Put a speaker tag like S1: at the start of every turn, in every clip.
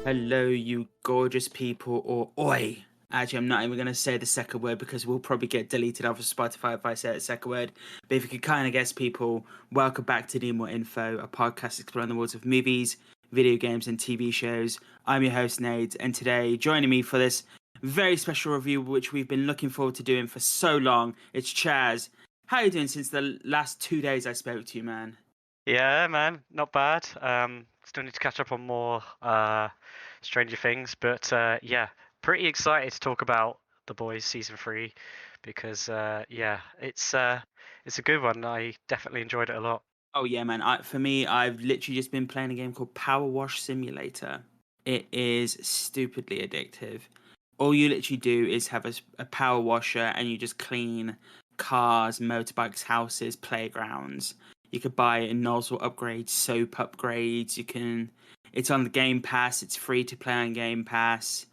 S1: Hello, you gorgeous people, or oi. Actually, I'm not even going to say the second word because we'll probably get deleted off of Spotify if I say the second word. But if you could kind of guess, people, welcome back to Need More Info, a podcast exploring the worlds of movies, video games, and TV shows. I'm your host, Nate, and today, joining me for this very special review, which we've been looking forward to doing for so long, it's Chaz. How are you doing since the last 2 days I spoke to you, man?
S2: Yeah, man, not bad. Still need to catch up on more Stranger Things, but yeah, pretty excited to talk about The Boys season 3 because yeah, it's a good one. I definitely enjoyed it a lot.
S1: Oh yeah, man. For me, I've literally just been playing a game called Power Wash Simulator. It is stupidly addictive. All you literally do is have a power washer and you just clean cars, motorbikes, houses, playgrounds. You could buy a nozzle upgrades, soap upgrades. You can. It's on the Game Pass. It's free to play on Game Pass.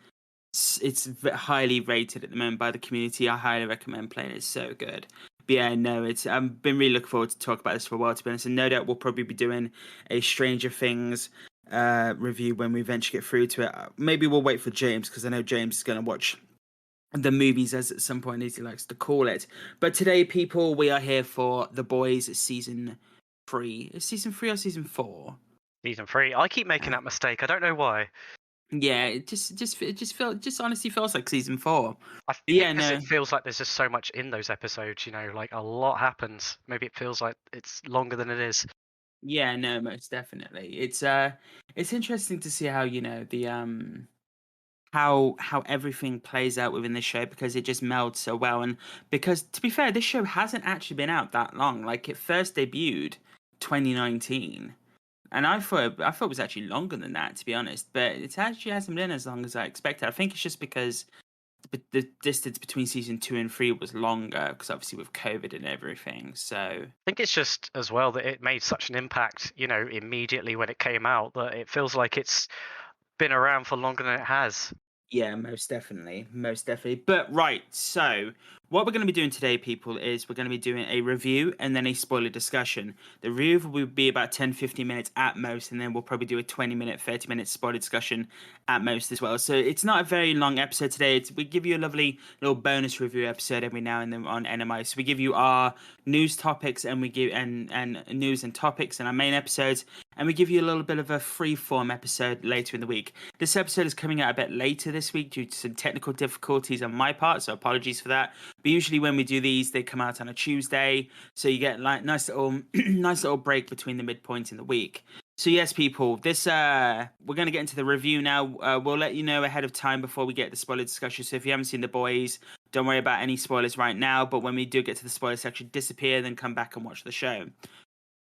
S1: It's highly rated at the moment by the community. I highly recommend playing it. It's so good. But yeah, no, it's I've been really looking forward to talk about this for a while, to be honest. And no doubt we'll probably be doing a Stranger Things review when we eventually get through to it. Maybe we'll wait for James because I know James is going to watch the movies as at some point, as he likes to call it. But today, people, we are here for The Boys season 3. Is season 3 or season 4?
S2: Season 3. I keep making that mistake. I don't know why.
S1: Yeah, it just honestly feels like season 4.
S2: I
S1: But
S2: think
S1: yeah,
S2: because
S1: no.
S2: it feels like there's just so much in those episodes, like a lot happens. Maybe it feels like it's longer than it is.
S1: Yeah, no, most definitely. It's interesting to see how, the how everything plays out within this show because it just melds so well. And because to be fair, this show hasn't actually been out that long. Like it first debuted 2019. And I thought it was actually longer than that, to be honest. But it actually hasn't been as long as I expected. I think it's just because the distance between season 2 and 3 was longer because obviously with COVID and everything. So
S2: I think it's just as well that it made such an impact, immediately when it came out that it feels like it's been around for longer than it has.
S1: yeah, most definitely. Most definitely. But right, so what we're going to be doing today, people, is we're going to be doing a review and then a spoiler discussion. The review will be about 10-15 minutes at most, and then we'll probably do a 20-minute, 30-minute spoiler discussion at most as well. So it's not a very long episode today. We give you a lovely little bonus review episode every now and then on NMI. So we give you our news topics and we give and news and topics in our main episodes, and we give you a little bit of a free form episode later in the week. This episode is coming out a bit later this week due to some technical difficulties on my part, so apologies for that. But usually when we do these, they come out on a Tuesday, so you get like nice little nice little break between the midpoint in the week. So yes, people, this we're gonna get into the review now. We'll let you know ahead of time before we get the spoiler discussion. So if you haven't seen The Boys, don't worry about any spoilers right now. But when we do get to the spoiler section, disappear, then come back and watch the show.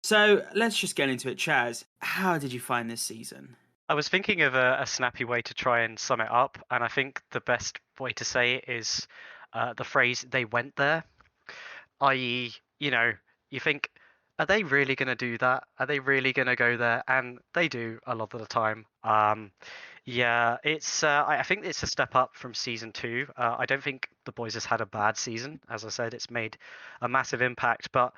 S1: So let's just get into it. Chaz, how did you find this season?
S2: I was thinking of a snappy way to try and sum it up, and I think the best way to say it is the phrase "they went there," i.e., you think, are they really going to do that? Are they really going to go there? And they do a lot of the time. Yeah, it's. I think it's a step up from season 2. I don't think The Boys has had a bad season. As I said, it's made a massive impact, but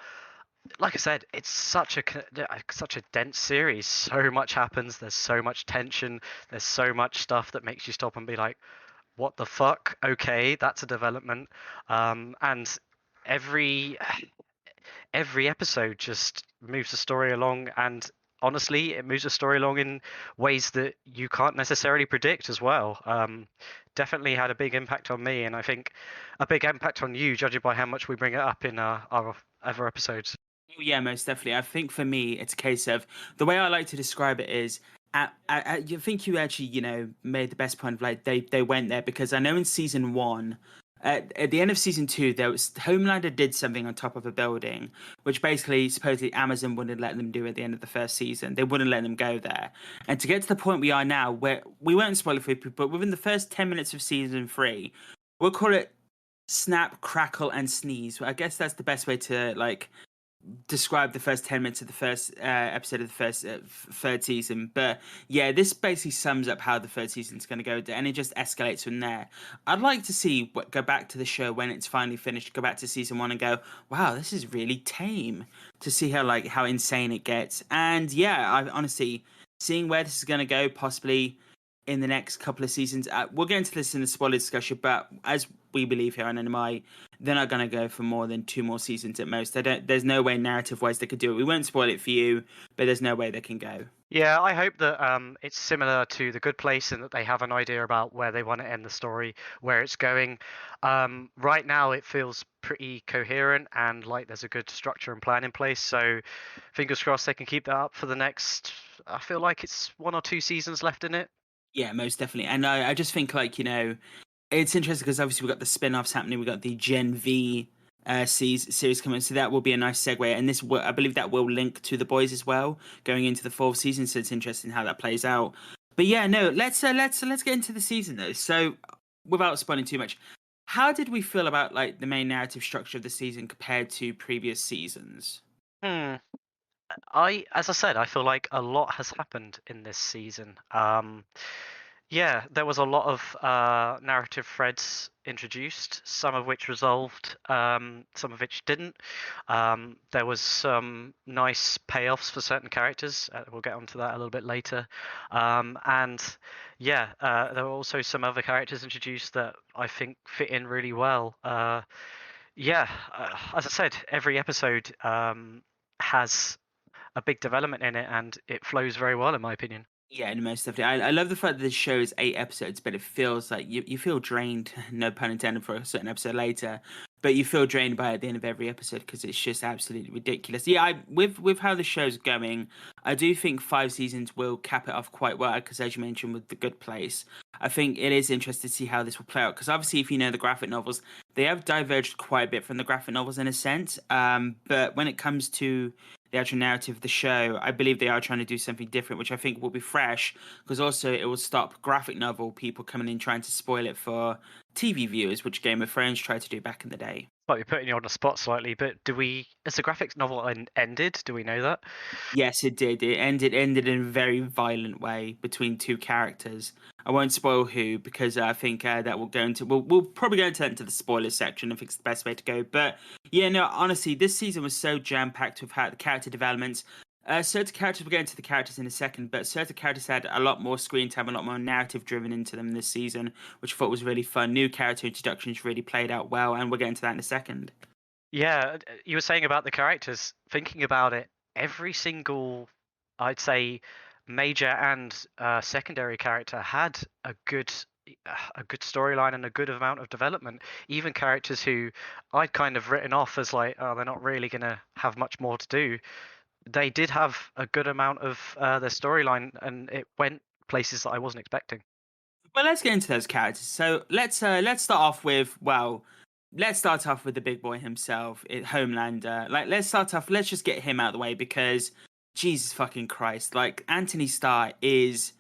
S2: like I said, it's such a dense series. So much happens. There's so much tension. There's so much stuff that makes you stop and be like, "What the fuck?" Okay, that's a development. And every every episode just moves the story along, and honestly, it moves the story along in ways that you can't necessarily predict as well. Definitely had a big impact on me, and I think a big impact on you, judging by how much we bring it up in our other episodes.
S1: Oh, yeah, most definitely. I think for me, it's a case of the way I like to describe it is. You think you actually, made the best point of like they went there because I know in season 1, at the end of season 2, there was Homelander did something on top of a building, which basically supposedly Amazon wouldn't let them do at the end of the first season. They wouldn't let them go there, and to get to the point we are now, where we won't spoil it for you, but within the first 10 minutes of season 3, we'll call it snap, crackle, and sneeze. I guess that's the best way to like describe the first 10 minutes of the first episode of the first third season. But yeah, this basically sums up how the third season is going to go, and it just escalates from there. I'd like to see go back to the show when it's finally finished, go back to season 1 and go, wow, this is really tame, to see how insane it gets. And yeah, I honestly seeing where this is going to go, possibly in the next couple of seasons. We'll get into this in the spoiler discussion, but as we believe here on NMI, they're not going to go for more than 2 more seasons at most. There's no way narrative-wise they could do it. We won't spoil it for you, but there's no way they can go.
S2: Yeah, I hope that it's similar to The Good Place and that they have an idea about where they want to end the story, where it's going. Right now, it feels pretty coherent and like there's a good structure and plan in place. So, fingers crossed they can keep that up for the next. I feel like it's 1 or 2 seasons left in it.
S1: Yeah, most definitely. And I just think, like, it's interesting because obviously we've got the spin-offs happening. We've got the Gen V series coming, so that will be a nice segue. And I believe that will link to The Boys as well, going into the 4th season. So it's interesting how that plays out. But yeah, no, let's get into the season though. So without spoiling too much, how did we feel about like the main narrative structure of the season compared to previous seasons?
S2: Hmm. As I said, I feel like a lot has happened in this season. Yeah, there was a lot of narrative threads introduced, some of which resolved, some of which didn't. There was some nice payoffs for certain characters. We'll get onto that a little bit later. And yeah, there were also some other characters introduced that I think fit in really well. Yeah, as I said, every episode has a big development in it, and it flows very well, in my opinion.
S1: Yeah, and most definitely. I love the fact that this show is 8 episodes, but it feels like you feel drained, no pun intended, for a certain episode later. But you feel drained by it at the end of every episode because it's just absolutely ridiculous. Yeah, with how the show's going, I do think 5 seasons will cap it off quite well. Because as you mentioned with The Good Place, I think it is interesting to see how this will play out. Because obviously, if you know the graphic novels, they have diverged quite a bit from the graphic novels in a sense. But when it comes to the actual narrative of the show, I believe they are trying to do something different, which I think will be fresh, because also it will stop graphic novel people coming in trying to spoil it for TV viewers, which Game of Thrones tried to do back in the day.
S2: Might be putting you on the spot slightly, but has the graphic novel ended? Do we know that?
S1: Yes, it did. It ended in a very violent way between 2 characters. I won't spoil who because I think that will go into we'll probably go into the spoilers section if it's the best way to go. But yeah, no, honestly, this season was so jam packed with how the character developments. Certain characters, we'll get into the characters in a second, but certain characters had a lot more screen time, a lot more narrative driven into them this season, which I thought was really fun. New character introductions really played out well, and we'll get into that in a second.
S2: Yeah, you were saying about the characters. Thinking about it, every single, I'd say, major and secondary character had a good storyline and a good amount of development. Even characters who I'd kind of written off as like, oh, they're not really gonna have much more to do. They did have a good amount of their storyline, and it went places that I wasn't expecting.
S1: Well, let's get into those characters. So let's start off with let's start off with the big boy himself, Homelander. Like, let's start off. Let's just get him out of the way because Jesus fucking Christ, like Anthony Starr is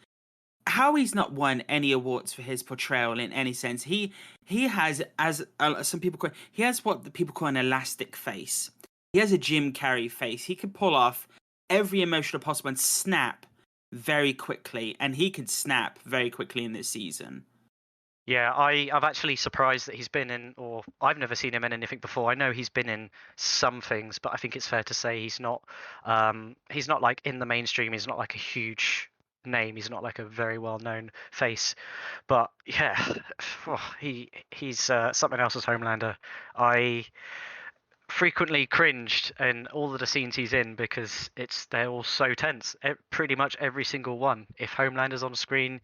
S1: how he's not won any awards for his portrayal in any sense. He has, as some people call, he has what the people call an elastic face. He has a Jim Carrey face. He can pull off every emotional possible and snap very quickly, and he can snap very quickly in this season.
S2: Yeah, I've actually surprised that he's been in, or I've never seen him in anything before. I know he's been in some things, but I think it's fair to say he's not like in the mainstream. He's not like a huge name. He's not like a very well known face. But yeah, he's something else as Homelander. I frequently cringed in all of the scenes he's in because they're all so tense. Pretty much every single one. If Homelander's on screen,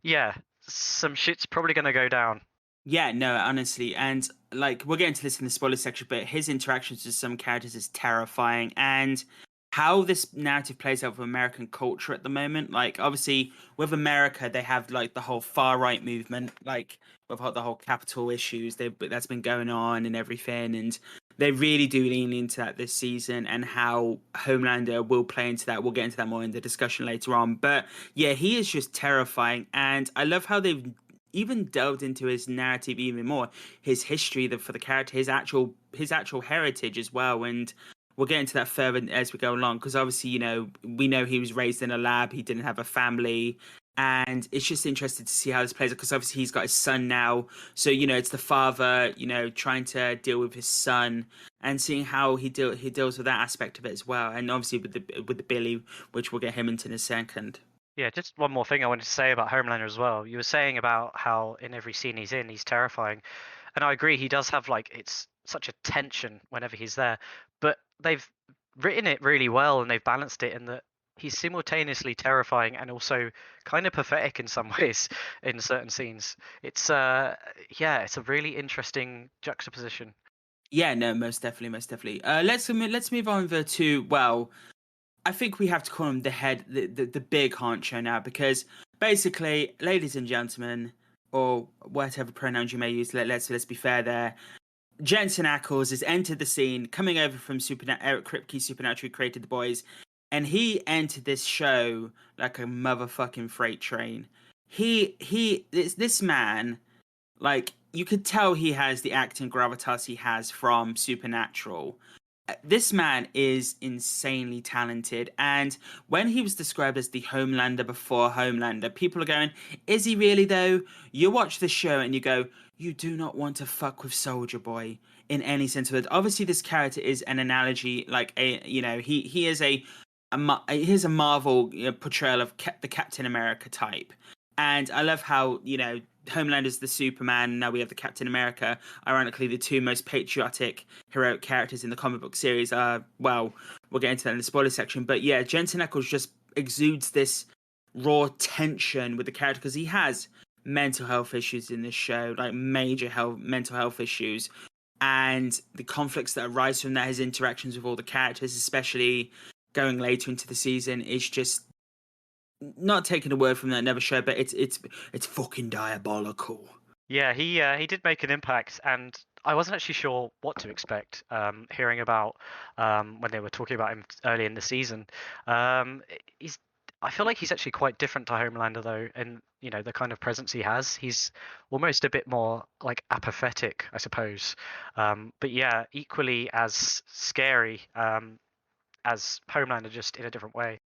S2: yeah, some shit's probably gonna go down.
S1: Yeah, no, honestly, and like we'll get into this in the spoiler section, but his interactions with some characters is terrifying, and how this narrative plays out with American culture at the moment. Like, obviously, with America, they have like the whole far right movement, like with the whole capital issues that's been going on and everything, and they really do lean into that this season, and how Homelander will play into that. We'll get into that more in the discussion later on, but yeah, he is just terrifying, and I love how they've even delved into his narrative even more, his history for the character, his actual heritage as well, and we'll get into that further as we go along because obviously we know he was raised in a lab, he didn't have a family, and it's just interesting to see how this plays out because obviously he's got his son now, so it's the father trying to deal with his son and seeing how he deals with that aspect of it as well, and obviously with the Billy, which we'll get him into in a second.
S2: Yeah, just one more thing I wanted to say about Homelander as well. You were saying about how in every scene he's in, he's terrifying. And I agree, he does have like it's such a tension whenever he's there. But they've written it really well and they've balanced it in that he's simultaneously terrifying and also kind of pathetic in some ways in certain scenes. It's yeah, it's a really interesting juxtaposition.
S1: Yeah, no, most definitely, most definitely. Let's move on over to, well, I think we have to call him the head, the big honcho now, because basically, ladies and gentlemen, or whatever pronouns you may use, let's be fair there. Jensen Ackles has entered the scene, coming over from Eric Kripke, Supernaturally Created the Boys, and he entered this show like a motherfucking freight train. This man, like, you could tell he has the acting gravitas he has from Supernatural. This man is insanely talented, and when he was described as the Homelander before Homelander, people are going, is he really though? You watch the show and you go, you do not want to fuck with Soldier Boy in any sense of it. Obviously this character is an analogy, like he is here's a Marvel, portrayal of the Captain America type. And I love how, Homelander's the Superman, now we have the Captain America. Ironically, the two most patriotic, heroic characters in the comic book series are, well, we'll get into that in the spoiler section. But yeah, Jensen Ackles just exudes this raw tension with the character because he has mental health issues in this show, like major mental health issues. And the conflicts that arise from that, his interactions with all the characters, especially going later into the season, is just not taking a word from that another show, but it's fucking diabolical.
S2: Yeah, he did make an impact, and I wasn't actually sure what to expect. Hearing about when they were talking about him early in the season, he's I feel like he's actually quite different to Homelander though, and the kind of presence he has. He's almost a bit more like apathetic, I suppose. But yeah, equally as scary as Homelander, just in a different way.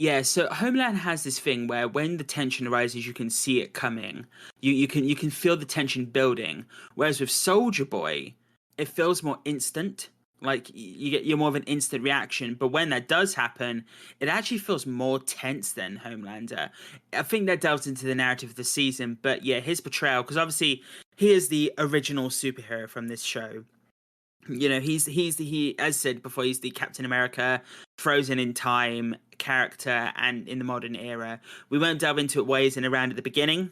S1: Yeah, so Homeland has this thing where when the tension arises, you can see it coming. You can feel the tension building. Whereas with Soldier Boy, it feels more instant. Like you're more of an instant reaction. But when that does happen, it actually feels more tense than Homelander. I think that delves into the narrative of the season. But yeah, his portrayal, because obviously he is the original superhero from this show. He, as said before, he's the Captain America frozen in time character and in the modern era. We won't delve into it ways and around at the beginning.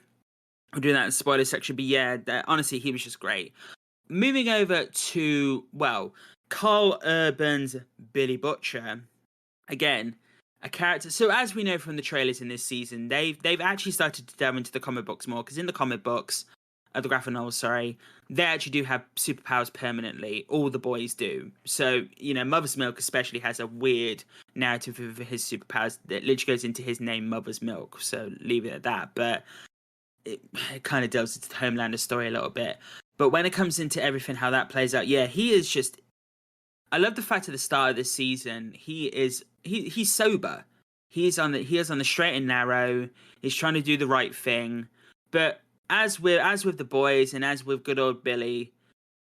S1: We'll do that in the spoiler section, but yeah, honestly, he was just great. Moving over to, well, Carl Urban's Billy Butcher. Again, a character. So as we know from the trailers in this season, they've actually started to delve into the comic books more, because in the comic books, the graphic novels, sorry, they actually do have superpowers permanently. All the boys do. So, Mother's Milk especially has a weird narrative of his superpowers that literally goes into his name, Mother's Milk. So leave it at that. But it kind of delves into the Homelander story a little bit. But when it comes into everything, how that plays out, yeah, he is just. I love the fact at the start of this season, he's sober. He is on the straight and narrow. He's trying to do the right thing, but as with the boys and as with good old Billy,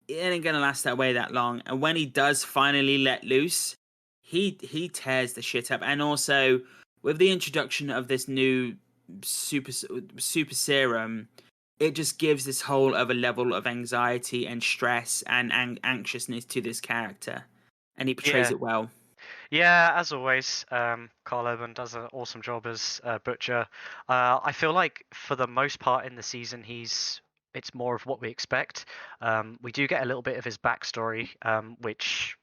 S1: it ain't gonna last that way that long. And when he does finally let loose, he tears the shit up. And also with the introduction of this new super serum, it just gives this whole other level of anxiety and stress and anxiousness to this character, and he portrays
S2: Yeah.
S1: it well.
S2: Yeah, as always, Carl Urban does an awesome job as Butcher. I feel like for the most part in the season, it's more of what we expect. We do get a little bit of his backstory, which,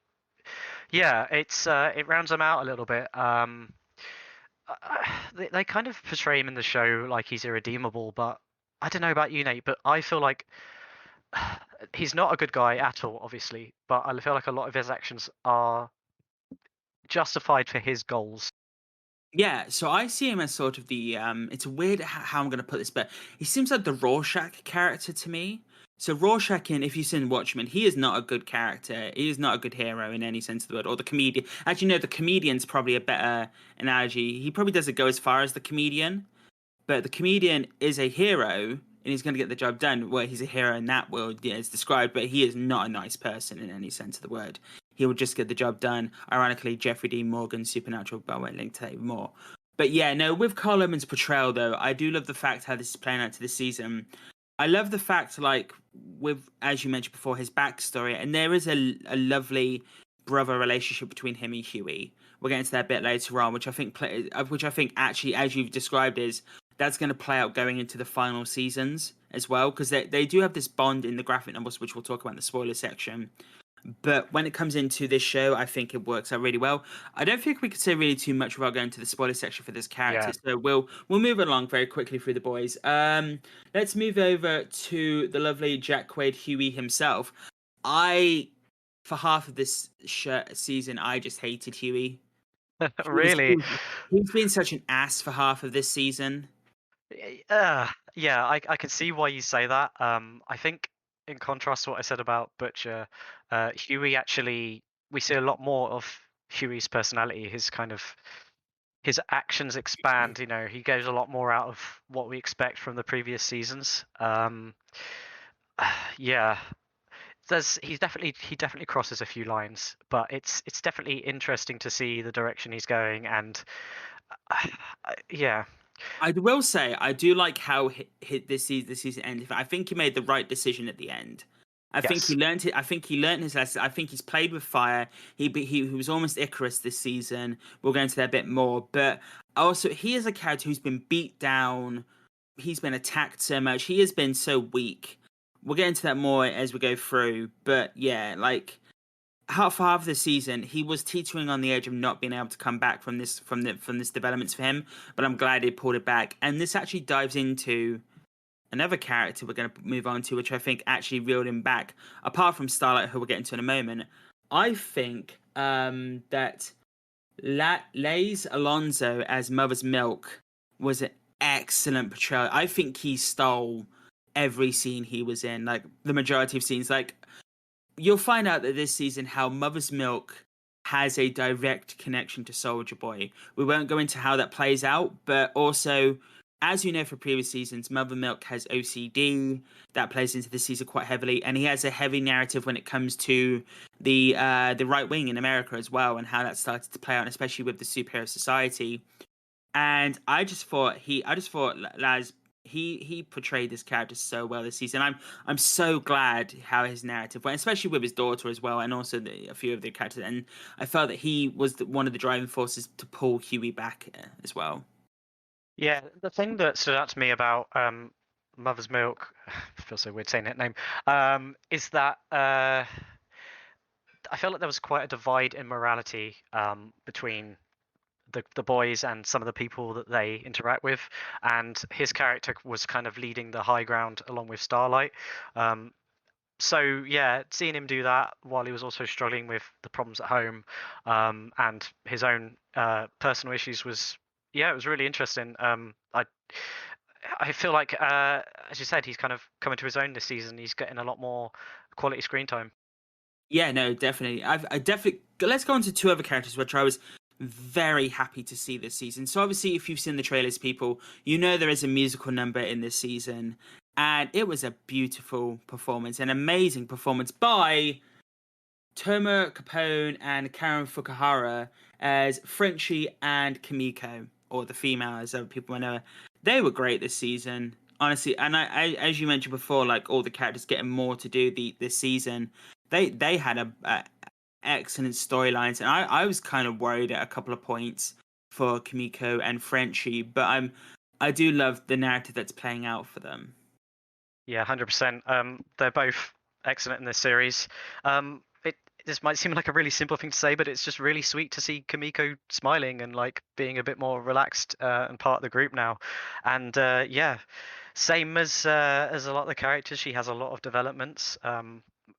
S2: yeah, it rounds him out a little bit. They kind of portray him in the show like he's irredeemable, but I don't know about you, Nate, but I feel like he's not a good guy at all, obviously, but I feel like a lot of his actions are justified for his goals.
S1: Yeah, so I see him as sort of the it's weird how I'm gonna put this, but he seems like the Rorschach character to me. So Rorschach, if you've seen Watchmen, he is not a good character. He is not a good hero in any sense of the word, or the comedian. Actually, no, the comedian's probably a better analogy. He probably doesn't go as far as the comedian, but the comedian is a hero and he's going to get the job done. Well, he's a hero in that world, yeah, it's described, but he is not a nice person in any sense of the word. He will just get the job done. Ironically, Jeffrey Dean Morgan, Supernatural, but I won't link to that even more. But yeah, no, with Carl Urban's portrayal though, I do love the fact how this is playing out to this season. I love the fact, like, with, as you mentioned before, his backstory, and there is a lovely brother relationship between him and Huey. We'll get into that a bit later on, which I think actually, as you've described, is that's going to play out going into the final seasons as well, because they do have this bond in the graphic novels, which we'll talk about in the spoiler section. But when it comes into this show, I think it works out really well. I don't think we could say really too much without going to the spoiler section for this character.
S2: Yeah.
S1: So we'll move along very quickly through the boys. Let's move over to the lovely Jack Quaid Huey himself. For half of this season, I just hated Huey.
S2: Really?
S1: He's been such an ass for half of this season.
S2: Yeah, I can see why you say that. I think in contrast to what I said about Butcher, Huey actually, we see a lot more of Huey's personality. His actions expand. You know, he goes a lot more out of what we expect from the previous seasons. Yeah, he definitely crosses a few lines, but it's definitely interesting to see the direction he's going, and yeah.
S1: I will say I do like how this season ended. I think he made the right decision at the end. I think he
S2: Yes.
S1: learned it. I think he learned his lesson. I think he's played with fire. He was almost Icarus this season. We'll go into that a bit more, but also he is a character who's been beat down. He's been attacked so much. He has been so weak. We'll get into that more as we go through. But yeah, like half of the season, he was teetering on the edge of not being able to come back from this developments for him. But I'm glad he pulled it back. And this actually dives into another character we're going to move on to, which I think actually reeled him back. Apart from Starlight, who we'll get into in a moment, I think that Lays Alonso as Mother's Milk was an excellent portrayal. I think he stole every scene he was in, like the majority of scenes. Like, you'll find out that this season how Mother's Milk has a direct connection to Soldier Boy. We won't go into how that plays out, but also, as you know from previous seasons, Mother Milk has OCD that plays into this season quite heavily, and he has a heavy narrative when it comes to the right wing in America as well, and how that started to play out, especially with the superhero society. And I just thought Laz he portrayed this character so well this season. I'm so glad how his narrative went, especially with his daughter as well, and also a few of the characters. And I felt that he was one of the driving forces to pull Huey back as well.
S2: Yeah, the thing that stood out to me about Mother's Milk, I feel so weird saying that name, is that I felt like there was quite a divide in morality between the boys and some of the people that they interact with, and his character was kind of leading the high ground along with Starlight. So yeah, seeing him do that while he was also struggling with the problems at home and his own personal issues was, yeah, it was really interesting. I feel like, as you said, he's kind of coming to his own this season. He's getting a lot more quality screen time.
S1: Yeah, no, definitely. I definitely let's go on to two other characters which I was very happy to see this season. So obviously, if you've seen the trailers, people, you know there is a musical number in this season, and it was a beautiful performance, an amazing performance by Toma Capone and Karen Fukuhara as Frenchie and Kimiko, or the female, as other people might know her. They were great this season, honestly. And as you mentioned before, like all the characters getting more to do this season, they had a excellent storylines, and I was kind of worried at a couple of points for Kimiko and Frenchie, but I do love the narrative that's playing out for them.
S2: Yeah, 100%. They're both excellent in this series. This might seem like a really simple thing to say, but it's just really sweet to see Kamiko smiling and like being a bit more relaxed and part of the group now. And yeah, same as a lot of the characters, she has a lot of developments.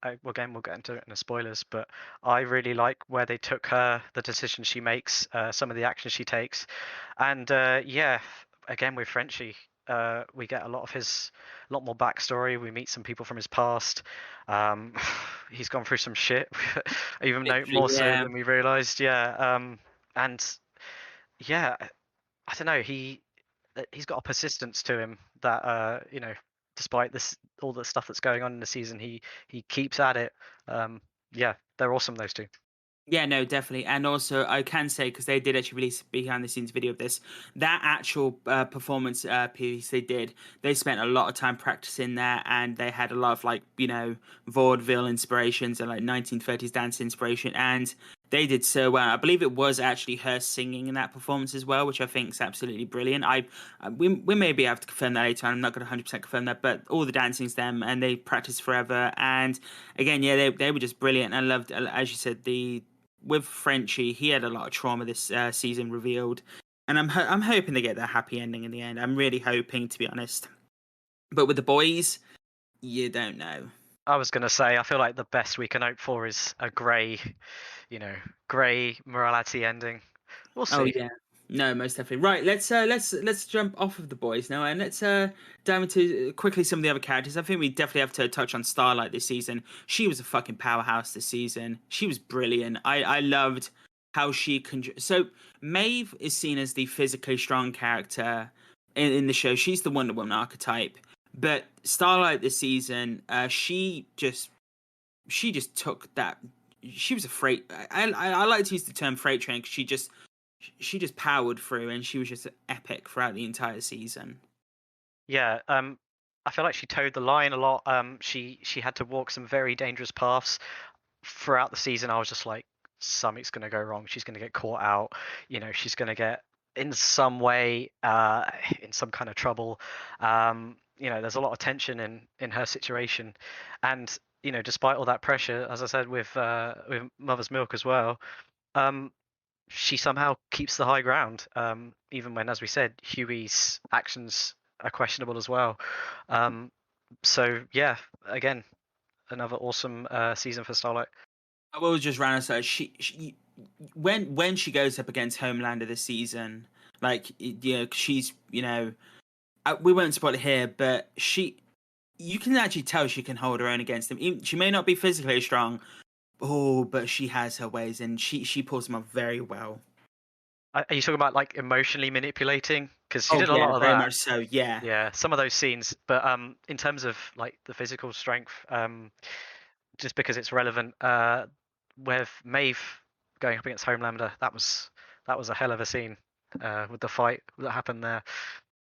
S2: Again, we'll get into it in the spoilers, but I really like where they took her, the decisions she makes, some of the actions she takes, and yeah, again with Frenchie, we get a lot more backstory. We meet some people from his past. Um, he's gone through some shit, even though
S1: Literally,
S2: more so
S1: yeah.
S2: than we realized. Yeah, and yeah, I don't know. He's got a persistence to him that you know, despite this all the stuff that's going on in the season, he keeps at it. Yeah, they're awesome, those two.
S1: Yeah, no, definitely. And also, I can say, because they did actually release a behind the scenes video of this, that actual performance piece they did, they spent a lot of time practicing there, and they had a lot of, like, vaudeville inspirations and like 1930s dance inspiration. And they did so well. I believe it was actually her singing in that performance as well, which I think is absolutely brilliant. We maybe have to confirm that later on. I'm not going to 100% confirm that, but all the dancing's them, and they practiced forever. And again, yeah, they were just brilliant. I loved, as you said, the with Frenchie, he had a lot of trauma this season revealed, and I'm hoping they get that happy ending in the end. I'm really hoping, to be honest. But with the boys, you don't know.
S2: I was going to say, I feel like the best we can hope for is a grey, grey morality ending. We'll
S1: Oh
S2: see.
S1: yeah, no, most definitely. Right, let's jump off of the boys now, and let's dive into quickly some of the other characters. I think we definitely have to touch on Starlight this season. She was a fucking powerhouse this season. She was brilliant. I loved how she so Maeve is seen as the physically strong character in the show. She's the Wonder Woman archetype, but Starlight this season, she just took that. She was a freight. I like to use the term freight train because she just powered through, and she was just epic throughout the entire season.
S2: Yeah, I feel like she towed the line a lot. She had to walk some very dangerous paths throughout the season. I was just like, something's going to go wrong. She's going to get caught out. She's going to get in some way in some kind of trouble. There's a lot of tension in her situation, and despite all that pressure, as I said with Mother's Milk as well, um, she somehow keeps the high ground, even when, as we said, Huey's actions are questionable as well. So yeah, again, another awesome season for Starlight.
S1: I will just round us out. She when she goes up against Homelander this season, like she's we won't spoil it here, but you can actually tell she can hold her own against him. She may not be physically strong, but she has her ways, and she pulls them off very well.
S2: Are you talking about like emotionally manipulating? Because she
S1: Oh
S2: did a
S1: yeah,
S2: lot of
S1: very
S2: that.
S1: much so. Yeah.
S2: Yeah, some of those scenes. But in terms of like the physical strength, just because it's relevant, with Maeve going up against Homelander, that was a hell of a scene with the fight that happened there.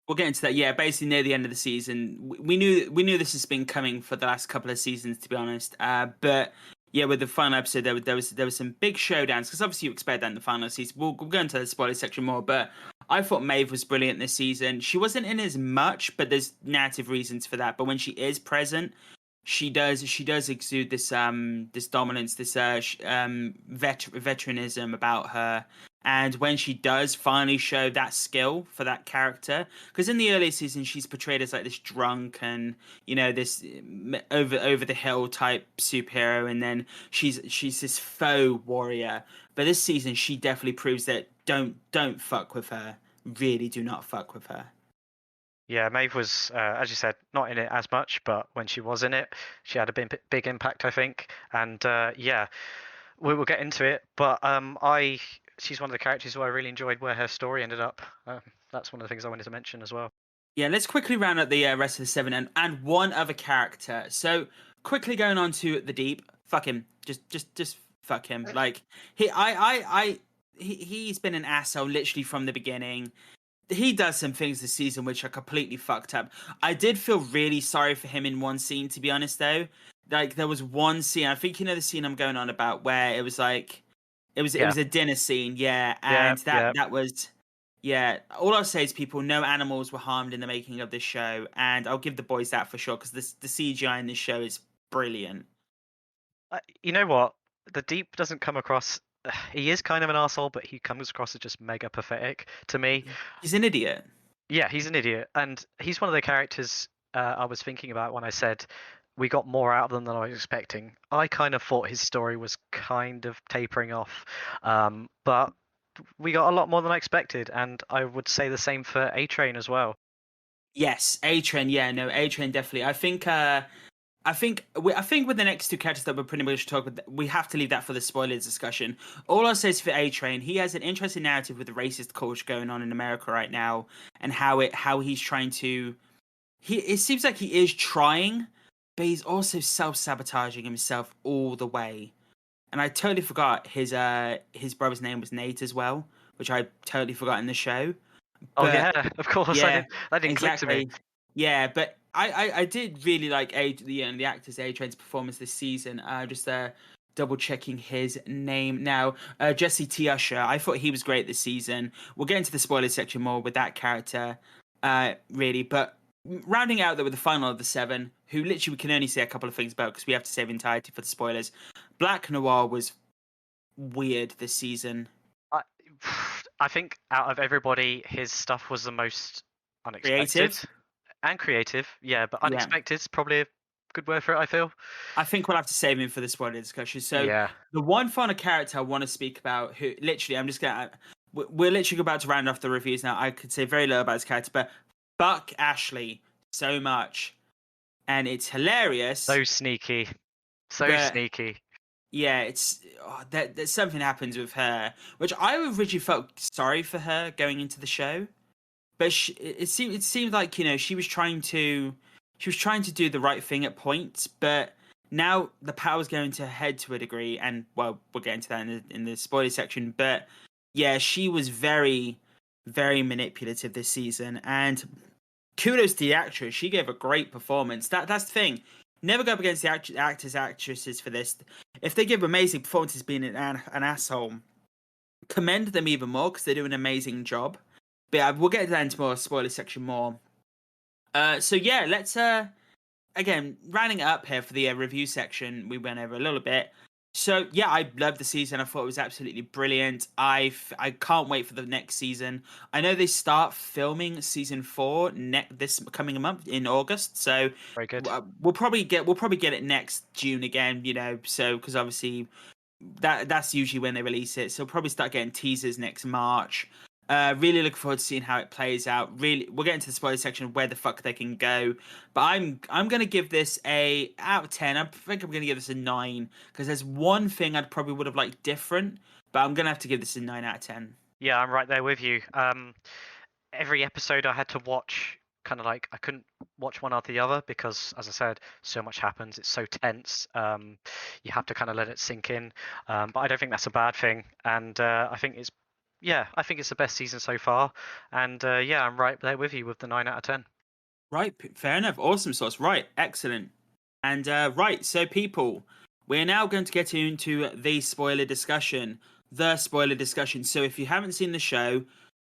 S1: We'll get into that. Yeah, basically near the end of the season, we knew this has been coming for the last couple of seasons, to be honest. But yeah, with the final episode, there was some big showdowns because obviously you expect that in the final season. We'll go into the spoiler section more, but I thought Maeve was brilliant this season. She wasn't in as much, but there's narrative reasons for that. But when she is present, she does exude this dominance, this veteranism about her. And when she does finally show that skill for that character, because in the earlier season she's portrayed as like this drunk and this over the hill type superhero, and then she's this faux warrior. But this season she definitely proves that don't fuck with her. Really, do not fuck with her.
S2: Yeah, Maeve was, as you said, not in it as much, but when she was in it, she had a big impact, I think. And yeah, we will get into it. But she's one of the characters who I really enjoyed where her story ended up. That's one of the things I wanted to mention as well.
S1: Yeah, let's quickly round up the rest of the seven and one other character. So quickly going on to the deep. Fuck him. Just fuck him. Like he's been an asshole literally from the beginning. He does some things this season which are completely fucked up. I did feel really sorry for him in one scene, to be honest. Though, like there was one scene. I think you know the scene I'm going on about where it was like it
S2: Yeah,
S1: was a dinner scene, yeah,
S2: yeah,
S1: and that
S2: yeah.
S1: that was yeah. All I'll say is, people, no animals were harmed in the making of this show, and I'll give the boys that for sure because the CGI in this show is brilliant.
S2: You know what? The Deep doesn't come across. He is kind of an asshole, but he comes across as just mega pathetic to me.
S1: He's an idiot.
S2: Yeah, he's an idiot, and he's one of the characters I was thinking about when I said we got more out of them than I was expecting. I kind of thought his story was kind of tapering off, but we got a lot more than I expected, and I would say the same for A Train as well.
S1: Yes, A Train. Yeah, no, A Train definitely. I think with the next two characters that we're pretty much talking about, we have to leave that for the spoilers discussion. All I'll say is for A Train, he has an interesting narrative with the racist culture going on in America right now, and how he's trying to. It seems like he is trying, but he's also self sabotaging himself all the way. and I totally forgot his brother's name was Nate as well, which I totally forgot in the show.
S2: Oh
S1: But
S2: yeah, of course.
S1: yeah,
S2: That didn't click to me.
S1: exactly. Yeah, but I did really like the actor's A-Train's performance this season. Just double checking his name now. Jesse T. Usher. I thought he was great this season. We'll get into the spoiler section more with that character, really. But rounding out there with the final of the seven, who literally we can only say a couple of things about because we have to save entirety for the spoilers. Black Noir was weird this season.
S2: I, I think out of everybody, his stuff was the most unexpected
S1: Creative.
S2: and creative. Yeah, but
S1: Yeah.
S2: unexpected is probably a good word for it, I feel.
S1: I think we'll have to save him for the spoiler discussion. So
S2: Yeah.
S1: the one final character I want to speak about, who literally I'm just gonna, we're literally about to round off the reviews now. I could say very little about this character, but fuck Ashley so much, and it's hilarious.
S2: So sneaky. So
S1: But
S2: sneaky.
S1: yeah, it's there's something happens with her, which I originally felt sorry for her going into the show, but it seemed like she was trying to do the right thing at points, but now the power's going to her head to a degree, and well, we'll get into that in the spoiler section. But yeah, she was very, very manipulative this season, and kudos to the actress. She gave a great performance. That's the thing. Never go up against the actors, actresses for this. If they give amazing performances being an asshole, commend them even more because they do an amazing job. But yeah, we'll get to that into more spoiler section more. So yeah, let's again rounding it up here for the review section. We went over a little bit. So yeah, I loved the season. I thought it was absolutely brilliant. I can't wait for the next season. I know they start filming season 4 this coming month in August. So
S2: Very good.
S1: we'll probably get it next June again. So because obviously that's usually when they release it. So we'll probably start getting teasers next March. Really looking forward to seeing how it plays out. Really, we'll get into the spoiler section of where the fuck they can go. But I'm gonna give this a out of 10. I think I'm gonna give this a 9 because there's one thing I'd probably would have liked different, but I'm gonna have to give this a 9 out of 10.
S2: Yeah, I'm right there with you. Every episode I had to watch, kind of like I couldn't watch one after the other because, as I said, so much happens. It's so tense. You have to kind of let it sink in. But I don't think that's a bad thing, and I think it's the best season so far. And yeah, I'm right there with you with the 9 out of 10.
S1: Right, fair enough. Awesome sauce. Right, excellent. And right, so people, we're now going to get into the spoiler discussion. The spoiler discussion. So if you haven't seen the show,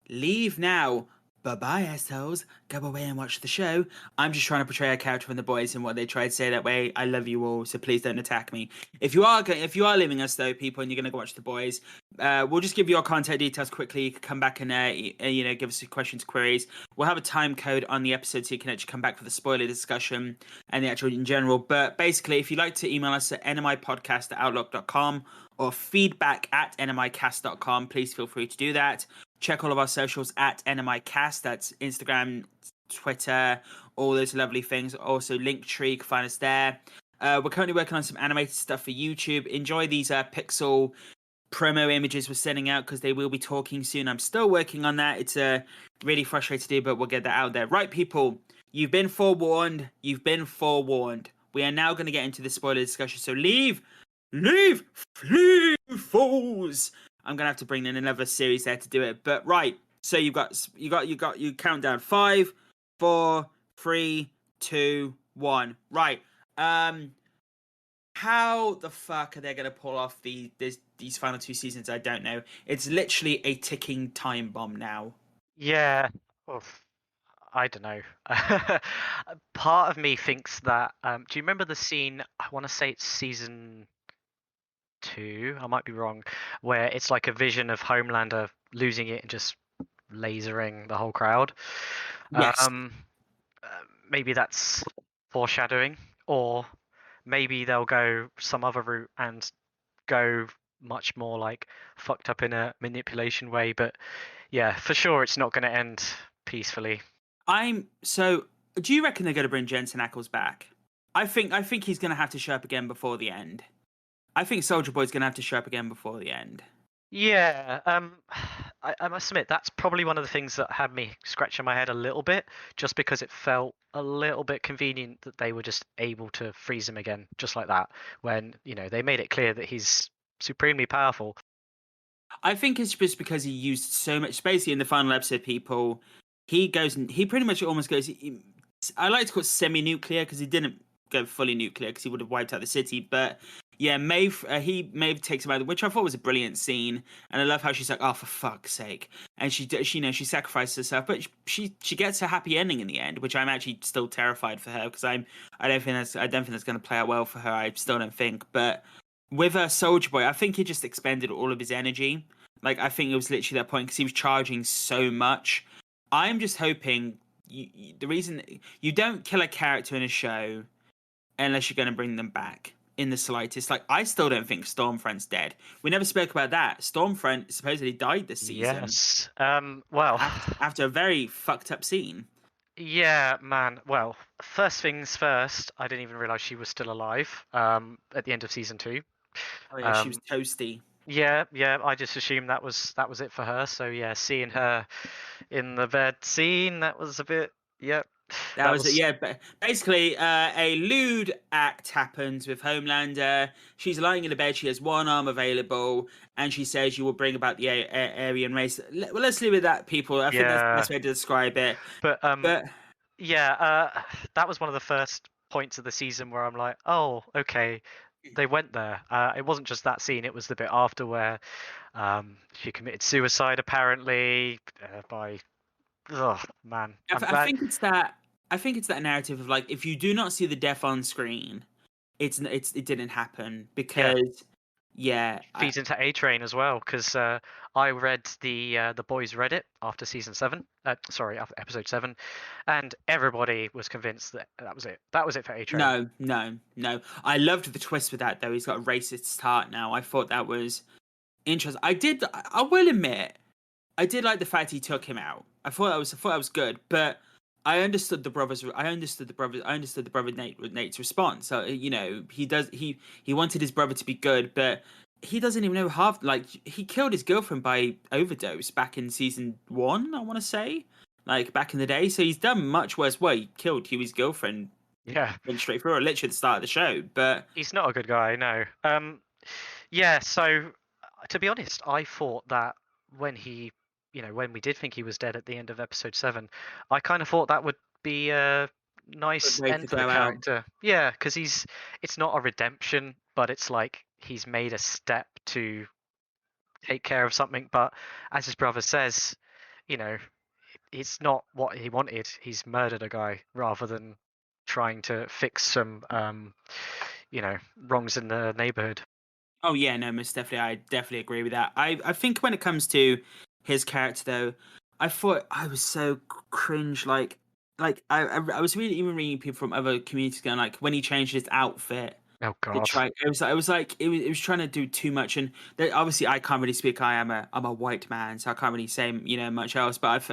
S1: leave now. Bye-bye, assholes. Go away and watch the show. I'm just trying to portray a character from The Boys and what they try to say that way. I love you all, so please don't attack me. If you are leaving us though, people, and you're gonna go watch The Boys, we'll just give you our contact details quickly. You can come back and give us questions, queries. We'll have a time code on the episode so you can actually come back for the spoiler discussion and the actual in general. But basically, if you'd like to email us at nmipodcast@outlook.com or feedback@nmicast.com, please feel free to do that. Check all of our socials at NMIcast. That's Instagram, Twitter, all those lovely things. Also, Linktree, you can find us there. We're currently working on some animated stuff for YouTube. Enjoy these pixel promo images we're sending out because they will be talking soon. I'm still working on that. It's really frustrating to do, but we'll get that out there. Right, people, you've been forewarned. You've been forewarned. We are now going to get into the spoiler discussion. So leave, flee, fools. I'm gonna have to bring in another series there to do it. But right, so you count down 5, 4, 3, 2, 1. Right. How the fuck are they gonna pull off these final 2 seasons? I don't know. It's literally a ticking time bomb now.
S2: Yeah. Oof. I don't know. Part of me thinks that. Do you remember the scene? I want to say it's season 2. I might be wrong. Where it's like a vision of Homelander losing it and just lasering the whole crowd.
S1: Yes.
S2: Maybe that's foreshadowing, or maybe they'll go some other route and go much more like fucked up in a manipulation way. But yeah, for sure, it's not going to end peacefully.
S1: So. Do you reckon they're going to bring Jensen Ackles back? I think he's going to have to show up again before the end. I think Soldier Boy's going to have to show up again before the end.
S2: Yeah, I must admit that's probably one of the things that had me scratching my head a little bit, just because it felt a little bit convenient that they were just able to freeze him again, just like that, when they made it clear that he's supremely powerful.
S1: I think it's just because he used so much space in the final episode. People, he pretty much almost goes. I like to call it semi-nuclear because he didn't go fully nuclear because he would have wiped out the city. But yeah, Maeve takes him out, which I thought was a brilliant scene, and I love how she's like, "Oh, for fuck's sake!" And she she sacrifices herself, but she gets a happy ending in the end, which I'm actually still terrified for her because I don't think that's going to play out well for her. I still don't think, but. With Soldier Boy, I think he just expended all of his energy. Like, I think it was literally that point because he was charging so much. I'm just hoping the reason you don't kill a character in a show unless you're going to bring them back in the slightest. Like, I still don't think Stormfront's dead. We never spoke about that. Stormfront supposedly died this season.
S2: Yes. Well,
S1: after a very fucked up scene.
S2: Yeah, man. Well, first things first, I didn't even realize she was still alive at the end of season 2.
S1: Oh yeah, she was toasty.
S2: Yeah, I just assumed that was it for her. So yeah, seeing her in the bed scene, that was a bit. Yep.
S1: That was it. Yeah, but basically, a lewd act happens with Homelander. She's lying in the bed. She has one arm available, and she says, "You will bring about the Aryan race." Well, let's leave it at that, people. I think that's the best way to describe it.
S2: But yeah, that was one of the first points of the season where I'm like, oh, okay, they went there. It wasn't just that scene; it was the bit after where she committed suicide, apparently by. Oh man,
S1: I think it's that. I think it's that narrative of like, if you do not see the death on screen, it didn't happen because. Yeah,
S2: feeds into A Train as well because I read the boys Reddit after season 7. After episode 7, and everybody was convinced that was it. That was it for A Train.
S1: No. I loved the twist with that though. He's got a racist start now. I thought that was interesting. I will admit, I did like the fact he took him out. I thought that was good, but I understood the brother's. I understood the brother Nate's response. So he wanted his brother to be good, but he doesn't even know half. Like, he killed his girlfriend by overdose back in season 1. I want to say, like, back in the day. So he's done much worse. Well, he killed Huey's girlfriend.
S2: Yeah,
S1: went straight through, literally at the start of the show. But
S2: he's not a good guy. No. Yeah. So to be honest, I thought that when when we did think he was dead at the end of episode 7, I kind of thought that would be a nice end for the character. Out. Yeah, because it's not a redemption, but it's like he's made a step to take care of something. But as his brother says, it's not what he wanted. He's murdered a guy rather than trying to fix some, wrongs in the neighborhood.
S1: Oh yeah, no, most definitely. I definitely agree with that. I think when it comes to his character, though, I thought I was so cringe. Like I was really even reading people from other communities going like when he changed his outfit.
S2: Oh God!
S1: It was trying to do too much, and obviously I can't really speak. I'm a white man, so I can't really say much else. But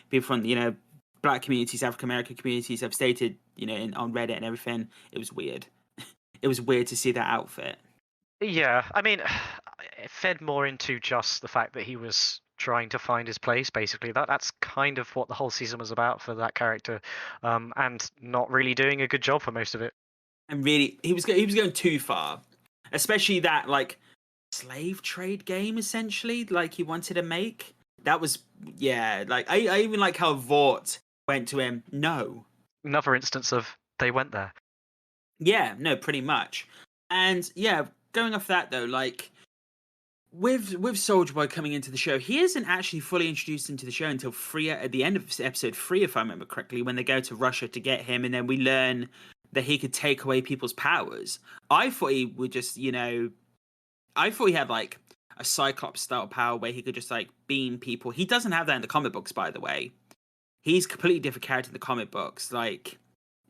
S1: people from Black communities, African American communities have stated on Reddit and everything. It was weird. It was weird to see that outfit.
S2: Yeah, I mean, it fed more into just the fact that he was trying to find his place. Basically, that's kind of what the whole season was about for that character, and not really doing a good job for most of it.
S1: And really, he was going too far, especially that like slave trade game essentially, like he wanted to make. That was like I even like how Vought went to him. No,
S2: another instance of they went there.
S1: Yeah, no, pretty much, and yeah. Going off that though, like with Soldier Boy coming into the show, he isn't actually fully introduced into the show until at the end of episode 3, if I remember correctly, when they go to Russia to get him, and then we learn that he could take away people's powers. I thought he would just, I thought he had like a Cyclops style power where he could just like beam people. He doesn't have that in the comic books, by the way. He's a completely different character in the comic books. Like,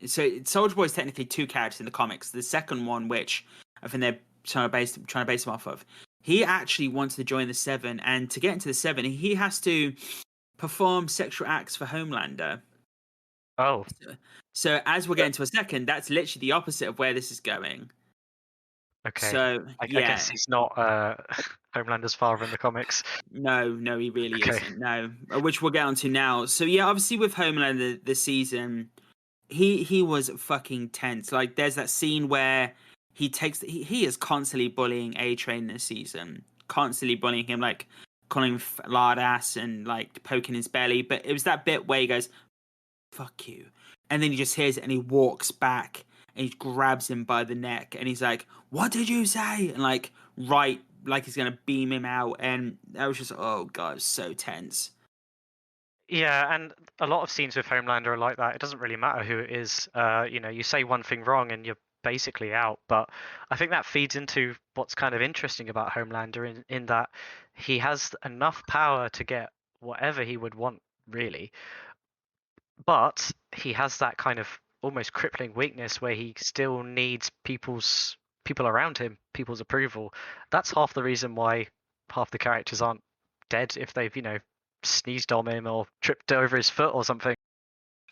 S1: so Soldier Boy is technically 2 characters in the comics. The second one, which I think they're trying to base him off of. He actually wants to join the 7, and to get into the 7, he has to perform sexual acts for Homelander.
S2: Oh.
S1: So as we'll get into a second, that's literally the opposite of where this is going.
S2: Okay.
S1: So
S2: I guess he's not Homelander's father in the comics.
S1: No, he really isn't. No, which we'll get onto now. So yeah, obviously with Homelander this season, he was fucking tense. Like there's that scene where he is constantly bullying A-Train this season, constantly bullying him, like calling him lard ass and like poking his belly. But it was that bit where he goes, "Fuck you," and then he just hears it and he walks back and he grabs him by the neck and he's like, "What did you say?" And like he's gonna beam him out, and that was just, oh god, it was so tense.
S2: Yeah, and a lot of scenes with Homelander are like that. It doesn't really matter who it is. You say one thing wrong and you're basically out. But I think that feeds into what's kind of interesting about Homelander in that he has enough power to get whatever he would want, really. But he has that kind of almost crippling weakness where he still needs people around him, people's approval. That's half the reason why half the characters aren't dead if they've, sneezed on him or tripped over his foot or something.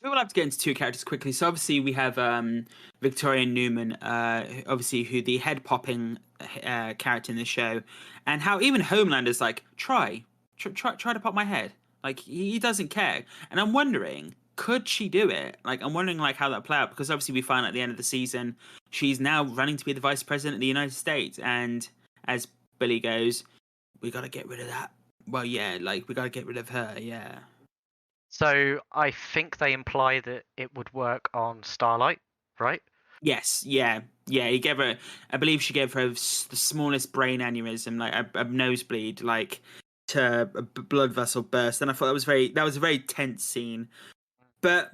S1: We will have to get into two characters quickly. So obviously we have Victoria Newman, obviously who the head popping character in the show, and how even Homelander's like, try to pop my head. Like he doesn't care, and I'm wondering, could she do it? Like I'm wondering like how that play out, because obviously we find at the end of the season she's now running to be the vice president of the United States, and as Billy goes, we got to get rid of that. Well, yeah, like we got to get rid of her. Yeah.
S2: So I think they imply that it would work on Starlight, right?
S1: Yes, yeah, yeah. He gave her, I believe she gave her the smallest brain aneurysm, like a nosebleed, like to a blood vessel burst. And I thought that was a very tense scene. But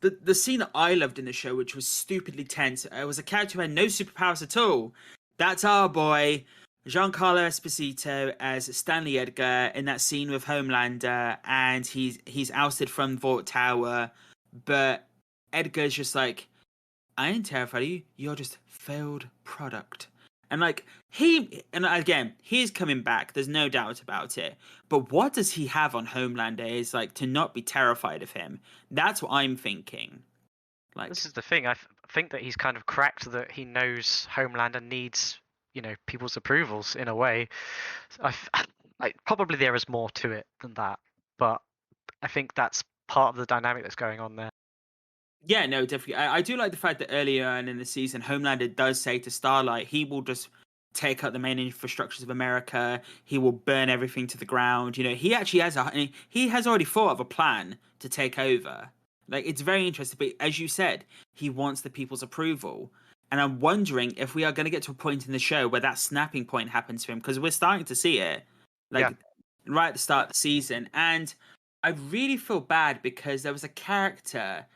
S1: the scene that I loved in the show, which was stupidly tense, was a character who had no superpowers at all. That's our boy, Giancarlo Esposito as Stanley Edgar in that scene with Homelander, and he's ousted from Vault Tower, but Edgar's just like, I ain't terrified of you. You're just failed product. And like and again, he's coming back. There's no doubt about it. But what does he have on Homelander is like to not be terrified of him. That's what I'm thinking. Like,
S2: This is the thing. I think that he's kind of cracked that he knows Homelander needs, people's approvals in a way. Probably there is more to it than that, but I think that's part of the dynamic that's going on there.
S1: yeah, no, definitely. I do like the fact that earlier on in the season, Homelander does say to Starlight, he will just take out the main infrastructures of America. He will burn everything to the ground. He actually he has already thought of a plan to take over. Like, it's very interesting. But as you said, he wants the people's approval. And I'm wondering if we are going to get to a point in the show where that snapping point happens for him, because we're starting to see it, like right at the start of the season. And I really feel bad because there was a character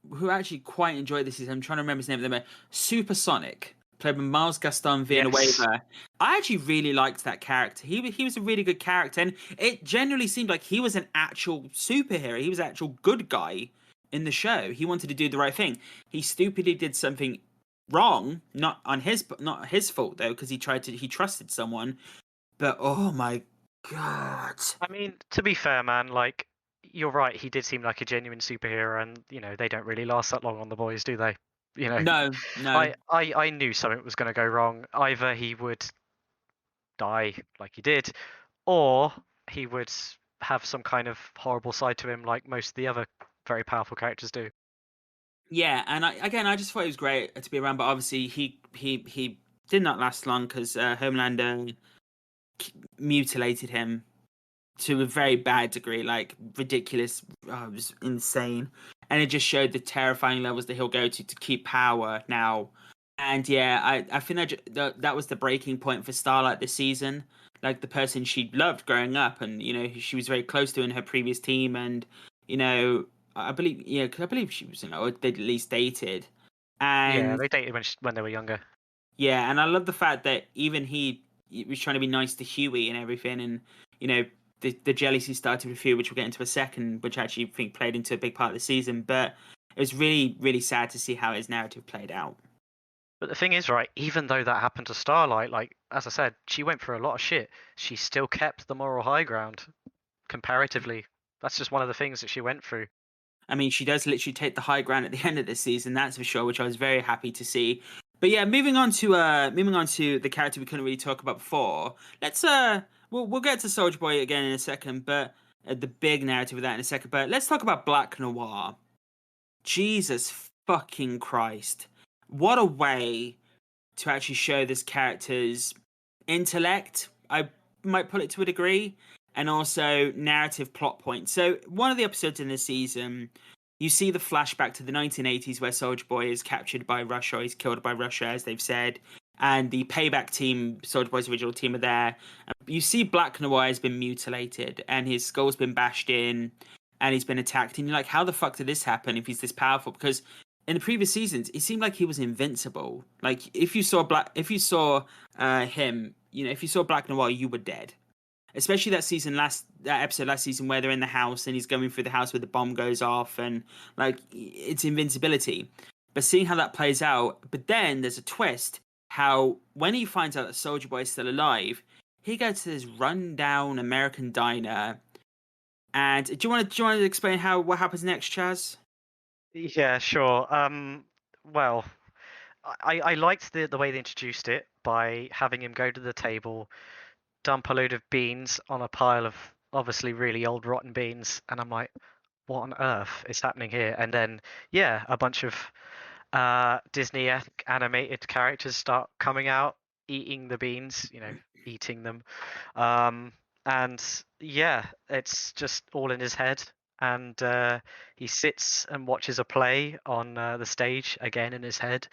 S1: who actually quite enjoyed this season. I'm trying to remember his name at the moment. Supersonic, played by Miles Gaston Villanueva. I actually really liked that character. He was a really good character, and it generally seemed like he was an actual superhero. He was an actual good guy in the show. He wanted to do the right thing. He stupidly did something wrong, not his fault though, because he trusted someone. But oh my god.
S2: I mean, to be fair, man, like, you're right, he did seem like a genuine superhero, and they don't really last that long on The Boys, do they?
S1: No.
S2: I knew something was going to go wrong. Either he would die like he did, or he would have some kind of horrible side to him, like most of the other very powerful characters do.
S1: Yeah, and I just thought it was great to be around, but obviously he did not last long because Homelander mutilated him to a very bad degree, like ridiculous. Oh, it was insane, and it just showed the terrifying levels that he'll go to keep power now. And yeah, I think that was the breaking point for Starlight this season. Like the person she loved growing up, and she was very close to in her previous team, and I believe, yeah, cause I believe she was, they'd at least dated,
S2: Yeah,
S1: and
S2: they dated when they were younger.
S1: yeah, and I love the fact that even he was trying to be nice to Huey and everything, and the jealousy started with Huey, which we'll get into a second, which I actually think played into a big part of the season. But it was really, really sad to see how his narrative played out.
S2: But the thing is, right, even though that happened to Starlight, like, as I said, she went through a lot of shit. She still kept the moral high ground, comparatively. That's just one of the things that she went through.
S1: I mean, she does literally take the high ground at the end of this season, that's for sure, which I was very happy to see. But yeah, moving on to the character we couldn't really talk about before. Let's we'll get to Soldier Boy again in a second, but the big narrative of that in a second. But let's talk about Black Noir. Jesus fucking Christ. What a way to actually show this character's intellect. I might put it to a degree, and also narrative plot points. So one of the episodes in this season, you see the flashback to the 1980s where Soldier Boy is captured by Russia, or he's killed by Russia, as they've said, and the payback team, Soldier Boy's original team, are there. You see Black Noir has been mutilated, and his skull's been bashed in, and he's been attacked, and you're like, how the fuck did this happen if he's this powerful? Because in the previous seasons, it seemed like he was invincible. Like if you saw him, if you saw Black Noir, you were dead. Especially that episode last season where they're in the house and he's going through the house where the bomb goes off, and like it's invincibility. But seeing how that plays out, but then there's a twist. How when he finds out that Soldier Boy is still alive, he goes to this rundown American diner. And do you want to explain what happens next, Chaz?
S2: Yeah, sure. Well, I liked the way they introduced it by having him go to the table, dump a load of beans on a pile of obviously really old rotten beans, and I'm like, what on earth is happening here? And then yeah, a bunch of Disney animated characters start coming out, eating the beans, eating them. And yeah, it's just all in his head. And he sits and watches a play on the stage again in his head,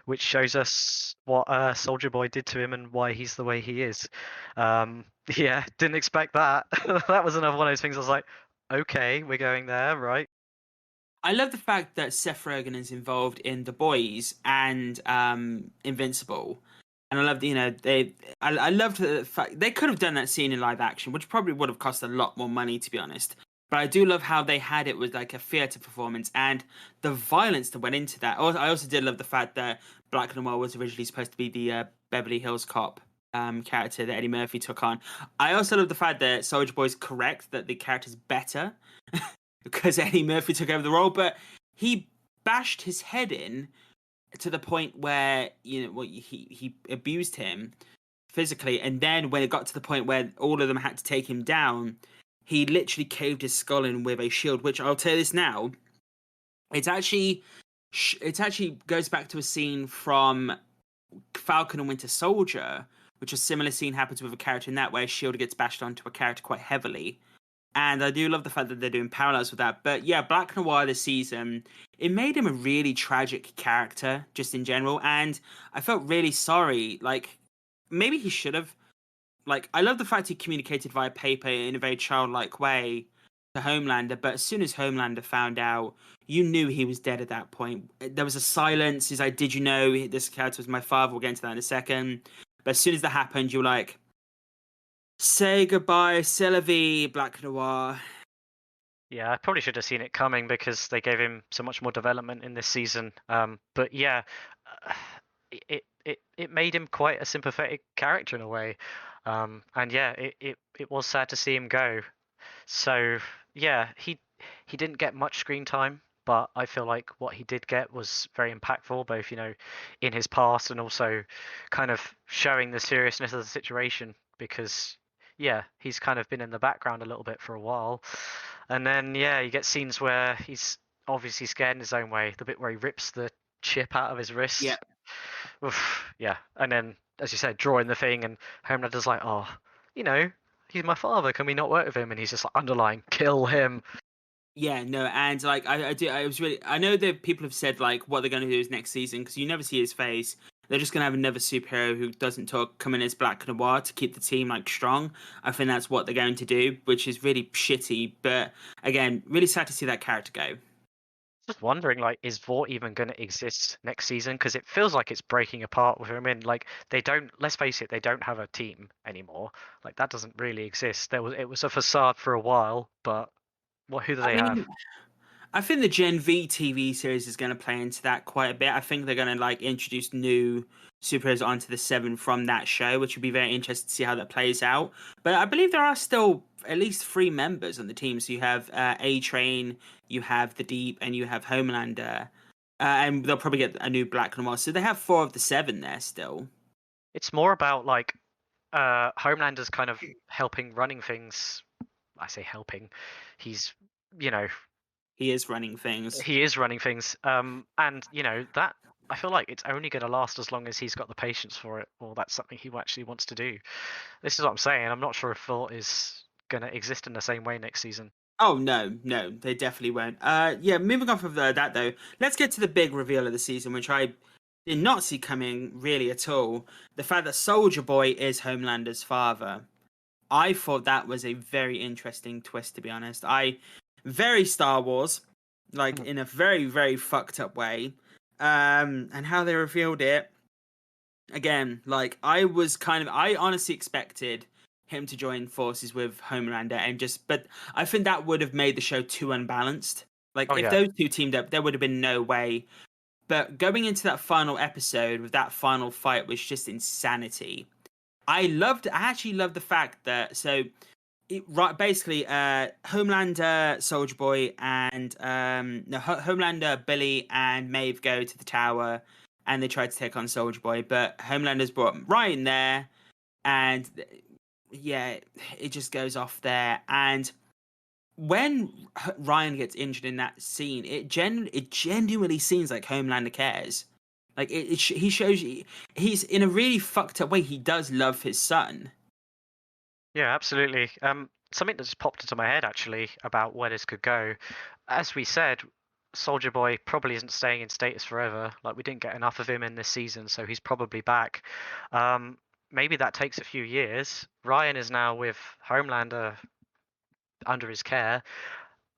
S2: which shows us what Soldier Boy did to him and why he's the way he is. Yeah, didn't expect that. That was another one of those things I was like, okay, we're going there, right?
S1: I love the fact that Seth Rogen is involved in The Boys and Invincible, and I love I loved the fact they could have done that scene in live action, which probably would have cost a lot more money, to be honest. But I do love how they had it with like a theatre performance and the violence that went into that. I also did love the fact that Black Noir was originally supposed to be the Beverly Hills Cop character that Eddie Murphy took on. I also love the fact that Soldier Boy's correct that the character's better because Eddie Murphy took over the role, but he bashed his head in to the point where he abused him physically, and then when it got to the point where all of them had to take him down, he literally caved his skull in with a shield. Which I'll tell you this now, it's actually goes back to a scene from Falcon and Winter Soldier, which a similar scene happens with a character in that where a shield gets bashed onto a character quite heavily. And I do love the fact that they're doing parallels with that. But yeah, Black Noir this season, it made him a really tragic character, just in general. And I felt really sorry. Like, maybe he should have. Like, I love the fact he communicated via paper in a very childlike way to Homelander. But as soon as Homelander found out, you knew he was dead at that point. There was a silence. He's like, did you know this character was my father? We'll get into that in a second. But as soon as that happened, you were like, say goodbye, c'est la vie, Black Noir.
S2: Yeah, I probably should have seen it coming because they gave him so much more development in this season. But yeah, it made him quite a sympathetic character in a way. And yeah, it was sad to see him go. So yeah, he didn't get much screen time, but I feel like what he did get was very impactful, both in his past and also kind of showing the seriousness of the situation because yeah, he's kind of been in the background a little bit for a while. And then yeah, you get scenes where he's obviously scared in his own way. The bit where he rips the chip out of his wrist.
S1: Yeah.
S2: Oof, yeah. And then, as you said, drawing the thing, and Homelander's like, oh, he's my father. Can we not work with him? And he's just like underlying, kill him.
S1: Yeah, no, and like I know that people have said like what they're going to do is next season because you never see his face. They're just going to have another superhero who doesn't talk come in as Black Noir to keep the team like strong. I think that's what they're going to do, which is really shitty. But again, really sad to see that character go.
S2: Just wondering, like, is Vought even going to exist next season? Because it feels like it's breaking apart with him in. Like, they don't. Let's face it, they don't have a team anymore. Like, that doesn't really exist. It was a facade for a while, but who do they have?
S1: I think the Gen V TV series is going to play into that quite a bit. I think they're going to like introduce new superheroes onto the Seven from that show, which would be very interesting to see how that plays out. But I believe there are still at least 3 members on the team. So you have A Train, you have the Deep, and you have Homelander, and they'll probably get a new Black Noir. So they have 4 of the 7 there still.
S2: It's more about like Homelander's kind of helping running things. I say helping. He's
S1: He is running things.
S2: He is running things. And that I feel like it's only going to last as long as he's got the patience for it, or that's something he actually wants to do. This is what I'm saying. I'm not sure if Phil is going to exist in the same way next season.
S1: Oh no, they definitely won't. Yeah, moving off of that though, let's get to the big reveal of the season, which I did not see coming really at all. The fact that Soldier Boy is Homelander's father. I thought that was a very interesting twist, to be honest. Very Star Wars, like in a very, very fucked up way. And how they revealed it, again, like I honestly expected him to join forces with Homelander but I think that would have made the show too unbalanced. Like if those two teamed up, there would have been no way. But going into that final episode with that final fight was just insanity. I actually loved the fact that basically Homelander, Soldier Boy, and Homelander, Billy, and Maeve go to the tower, and they try to take on Soldier Boy, but Homelander's brought Ryan there, and yeah, it just goes off there. And when Ryan gets injured in that scene, it genuinely seems like Homelander cares. Like he shows you he's in a really fucked up way. He does love his son.
S2: Yeah, absolutely. Something that just popped into my head actually about where this could go. As we said, Soldier Boy probably isn't staying in status forever. Like we didn't get enough of him in this season, so he's probably back. Maybe that takes a few years. Ryan is now with Homelander under his care.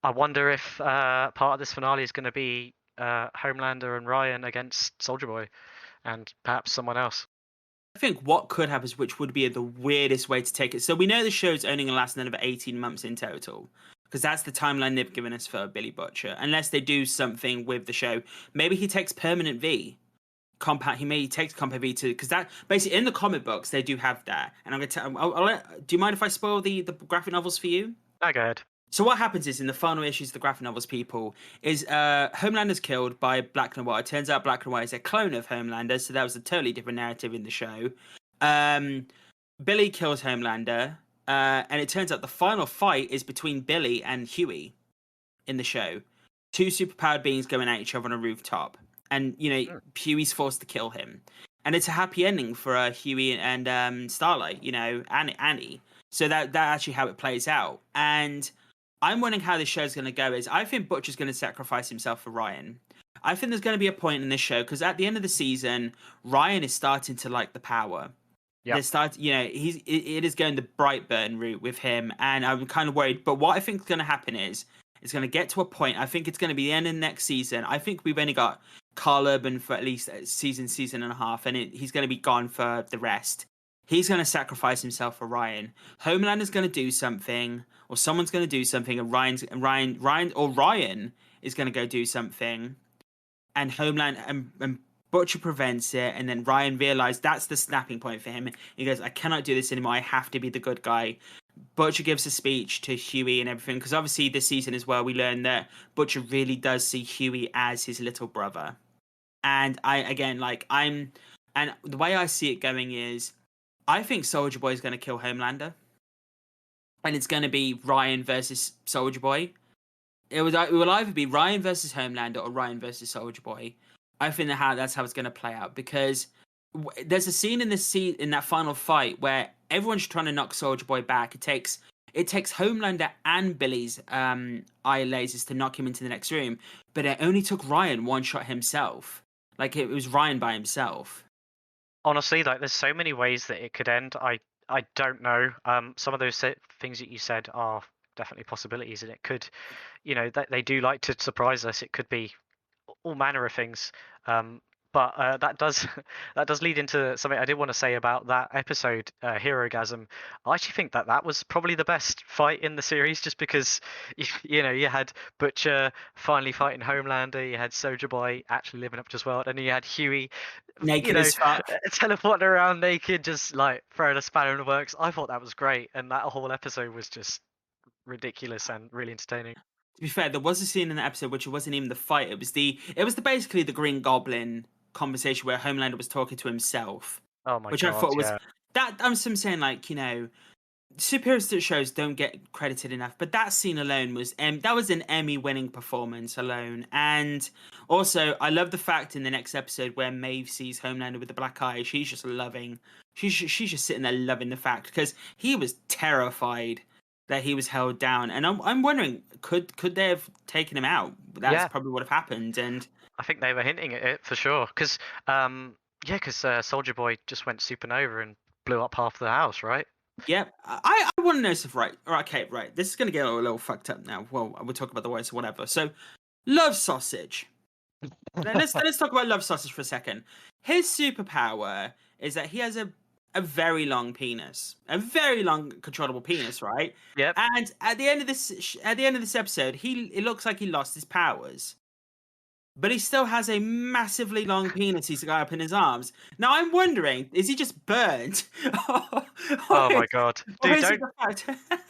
S2: I wonder if part of this finale is going to be Homelander and Ryan against Soldier Boy, and perhaps someone else.
S1: I think what could happen, which would be the weirdest way to take it. So we know the show's only going to last another 18 months in total, because that's the timeline they've given us for Billy Butcher. Unless they do something with the show, maybe he takes Permanent V. He may take Compound V too, because that basically in the comic books they do have that. And I'm going to tell. Do you mind if I spoil the graphic novels for you?
S2: Oh, go ahead.
S1: So what happens is in the final issues of the graphic novels, people, is Homelander's killed by Black Noir. It turns out Black Noir is a clone of Homelander, so that was a totally different narrative in the show. Billy kills Homelander, and it turns out the final fight is between Billy and Huey in the show. Two superpowered beings going at each other on a rooftop, and Huey's forced to kill him, and it's a happy ending for Huey and Starlight, Annie. So that's actually how it plays out, and I'm wondering how this show's going to go. I think Butcher's going to sacrifice himself for Ryan. I think there's going to be a point in this show because at the end of the season, Ryan is starting to like the power. Yeah, it is going the Brightburn route with him, and I'm kind of worried. But what I think is going to happen is it's going to get to a point. I think it's going to be the end of the next season. I think we've only got Carl Urban for at least a season and a half, and he's going to be gone for the rest. He's going to sacrifice himself for Ryan. Homelander's going to do something, or someone's going to do something, and Ryan is going to go do something, and and Butcher prevents it, and then Ryan realizes that's the snapping point for him. He goes, "I cannot do this anymore. I have to be the good guy." Butcher gives a speech to Huey and everything, because obviously this season as well, we learn that Butcher really does see Huey as his little brother. And and the way I see it going is, I think Soldier Boy is going to kill Homelander, and it's going to be Ryan versus Soldier Boy. It will either be Ryan versus Homelander or Ryan versus Soldier Boy. I think that's how it's going to play out, because there's a scene in that final fight where everyone's trying to knock Soldier Boy back. It takes Homelander and Billy's eye lasers to knock him into the next room, but it only took Ryan one shot himself. Like it was Ryan by himself.
S2: Honestly, like there's so many ways that it could end. I don't know. Some of those things that you said are definitely possibilities, and it could, they do like to surprise us. It could be all manner of things. But that does lead into something I did want to say about that episode, Herogasm. I actually think that was probably the best fight in the series, just because you had Butcher finally fighting Homelander, you had Soldier Boy actually living up to his word, and you had Huey
S1: naked as fuck,
S2: teleporting around naked, just like throwing a spanner in the works. I thought that was great, and that whole episode was just ridiculous and really entertaining.
S1: To be fair, there was a scene in the episode which it wasn't even the fight. It was basically the Green Goblin conversation where Homelander was talking to himself.
S2: Oh my
S1: which
S2: god!
S1: I thought was that. I'm saying, like, superhero shows don't get credited enough, but that scene alone was that was an Emmy-winning performance alone. And also, I love the fact in the next episode where Maeve sees Homelander with the black eye, she's just loving. She's just sitting there loving the fact because he was terrified that he was held down, and I'm wondering could they have taken him out? That's
S2: Yeah,
S1: probably what have happened, and.
S2: I think they were hinting at it for sure. Because Soldier Boy just went supernova and blew up half the house, right?
S1: Yeah, I want to know stuff. Right. Okay, right. This is going to get a little fucked up now. Well, we'll talk about the words or whatever. So, Love Sausage. Let's talk about Love Sausage for a second. His superpower is that he has a very long penis, a very long controllable penis, right?
S2: Yep.
S1: And at the end of this episode, it looks like he lost his powers. But he still has a massively long penis he's got up in his arms. Now I'm wondering, is he just burnt?
S2: Oh my god, dude!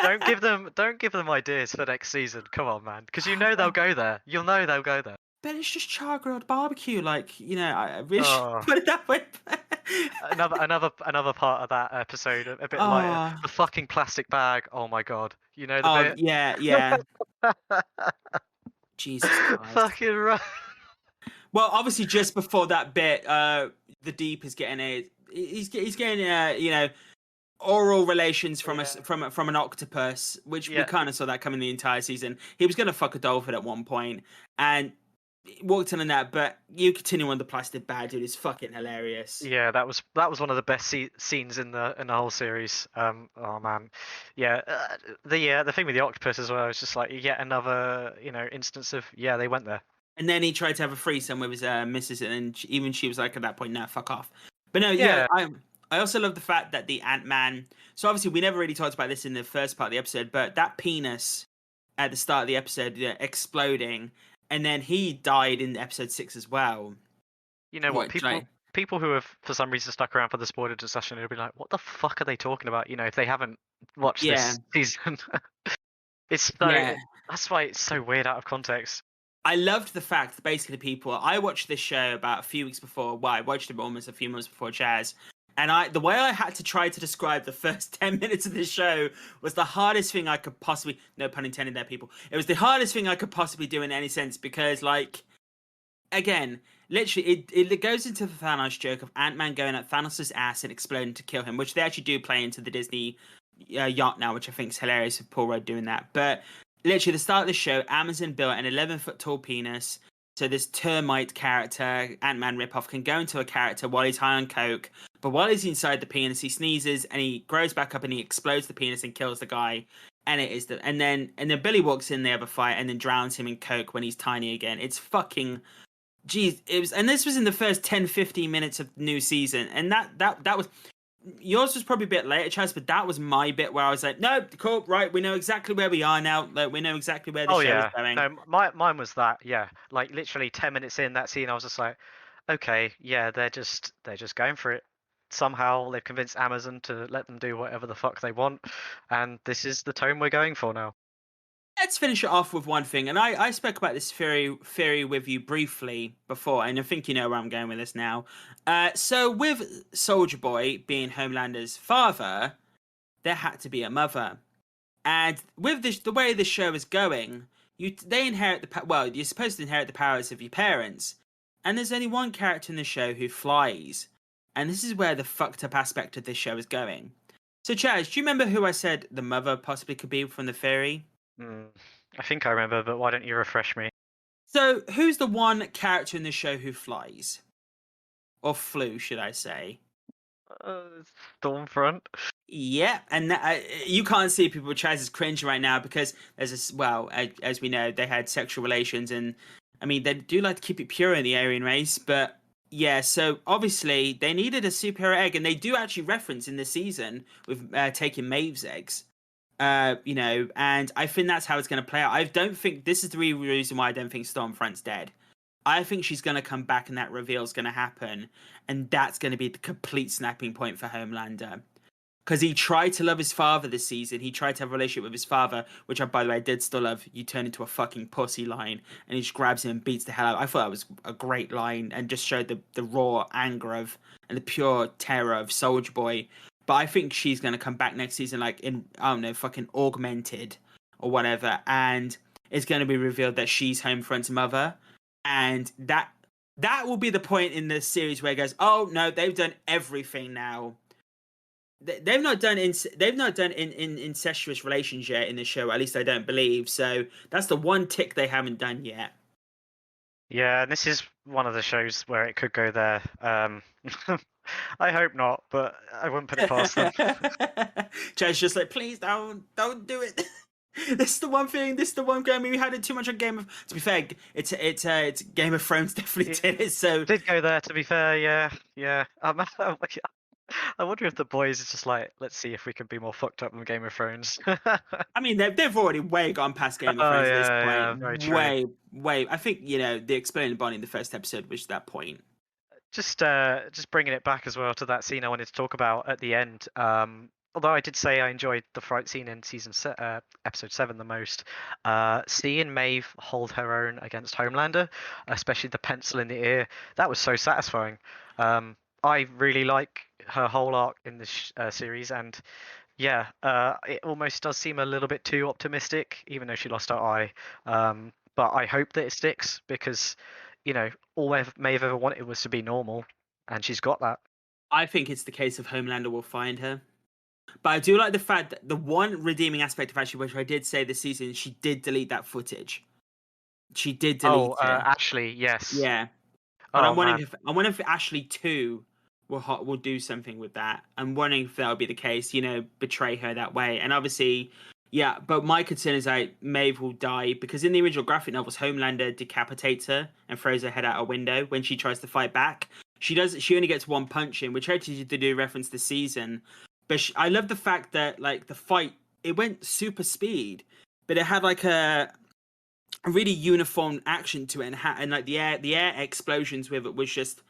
S2: Don't give
S1: them.
S2: them ideas for next season. Come on, man, because you know they'll go there. You'll know they'll go there.
S1: But it's just char grilled barbecue, like I really
S2: Oh.
S1: put it that way.
S2: another part of that episode, a bit lighter. The fucking plastic bag. Oh my god, you know the bit.
S1: Yeah. Jesus Christ.
S2: Fucking right.
S1: Well, obviously, just before that bit, the Deep is getting he's getting oral relations from from an octopus, which we kind of saw that coming the entire season. He was gonna fuck a dolphin at one point, and walked in on that. But you continue on the plastic bag, dude. It's fucking hilarious.
S2: Yeah, that was one of the best scenes in the whole series. Oh man, yeah. The thing with the octopus as well is just like yet another instance of they went there.
S1: And then he tried to have a threesome with his missus, and even she was like at that point, "Nah, fuck off." But no, I also love the fact that the Ant-Man. So obviously, we never really talked about this in the first part of the episode, but that penis at the start of the episode exploding, and then he died in episode 6 as well.
S2: You know what? People who have for some reason stuck around for the spoiler discussion, will be like, "What the fuck are they talking about?" If they haven't watched this season, it's so that's why it's so weird out of context.
S1: I loved the fact that basically I watched this show about a few weeks before. Well, I watched it almost a few months before Chaz. And the way I had to try to describe the first 10 minutes of this show was the hardest thing I could possibly, no pun intended there, people. It was the hardest thing I could possibly do in any sense because, like, again, literally, it goes into the Thanos joke of Ant-Man going at Thanos' ass and exploding to kill him, which they actually do play into the Disney yacht now, which I think is hilarious with Paul Rudd doing that. But literally, the start of the show, Amazon built an 11-foot tall penis. So this termite character, Ant-Man ripoff, can go into a character while he's high on coke. But while he's inside the penis, he sneezes and he grows back up and he explodes the penis and kills the guy. And it is and then Billy walks in the other fight and then drowns him in coke when he's tiny again. It's fucking, geez. And this was in the first 10-15 minutes of the new season, and that was. Yours was probably a bit later, Chaz, but that was my bit where I was like, no, cool, right, we know exactly where we are now. Like, we know exactly where the show is going.
S2: No, mine was that, like literally 10 minutes in that scene, I was just like, okay, they're just going for it. Somehow they've convinced Amazon to let them do whatever the fuck they want, and this is the tone we're going for now.
S1: Let's finish it off with one thing, and I spoke about this theory with you briefly before, and I think you know where I'm going with this now. So with Soldier Boy being Homelander's father, there had to be a mother, and with the way the show is going, they inherit you're supposed to inherit the powers of your parents, and there's only one character in the show who flies, and this is where the fucked up aspect of this show is going. So Chaz, do you remember who I said the mother possibly could be from the theory?
S2: I think I remember, but why don't you refresh me?
S1: So, who's the one character in the show who flies? Or flew, should I say?
S2: Stormfront.
S1: Yeah, and you can't see people. Chaz is cringe right now because there's this. Well, as we know, they had sexual relations, and I mean they do like to keep it pure in the Aryan race. But yeah, so obviously they needed a superhero egg, and they do actually reference in this season with taking Maeve's eggs. And I think that's how it's going to play out. I don't think this is the real reason why I don't think Stormfront's dead. I think she's going to come back and that reveal is going to happen. And that's going to be the complete snapping point for Homelander. Because he tried to love his father this season. He tried to have a relationship with his father, which, by the way, I did still love. You turn into a fucking pussy line. And he just grabs him and beats the hell out. I thought that was a great line and just showed the raw anger and the pure terror of Soldier Boy. but I think she's going to come back next season, like in, I don't know, fucking augmented or whatever, and it's going to be revealed that she's Homefront's mother, and that will be the point in the series where it goes, oh no, they've done everything now. They've not done incestuous relations yet in the show. At least I don't believe. So that's the one tick they haven't done yet.
S2: Yeah, and this is one of the shows where it could go there. I hope not, but I wouldn't put it past them.
S1: Chaz just like, please don't do it. This is the one thing. This is the one game we had it too much on Game of. To be fair, it's Game of Thrones definitely did it. So
S2: did go there. To be fair, yeah. I wonder if the boys is just like, let's see if we can be more fucked up than Game of Thrones.
S1: I mean, they've already way gone past Game of Thrones at this point.
S2: Yeah, very true.
S1: Way. I think the explaining Bonnie in the first episode was that point.
S2: Just bringing it back as well to that scene I wanted to talk about at the end. Although I did say I enjoyed the fight scene in episode 7 the most, seeing Maeve hold her own against Homelander, especially the pencil in the ear, that was so satisfying. I really like her whole arc in this series, and yeah, it almost does seem a little bit too optimistic, even though she lost her eye. But I hope that it sticks because, all Maeve ever wanted was to be normal, and she's got that.
S1: I think it's the case of Homelander will find her. But I do like the fact that the one redeeming aspect of Ashley, which I did say this season, she did delete that footage. She did delete it.
S2: Ashley, yes.
S1: Yeah. But I'm wondering if Ashley 2 will do something with that. I'm wondering if that'll be the case, betray her that way. And obviously, yeah, but my concern is that Maeve will die because in the original graphic novels, Homelander decapitates her and throws her head out a window when she tries to fight back. She only gets one punch in, which actually did do reference this season. But I love the fact that like the fight, it went super speed, but it had like a really uniform action to it, and like the air explosions with it was just,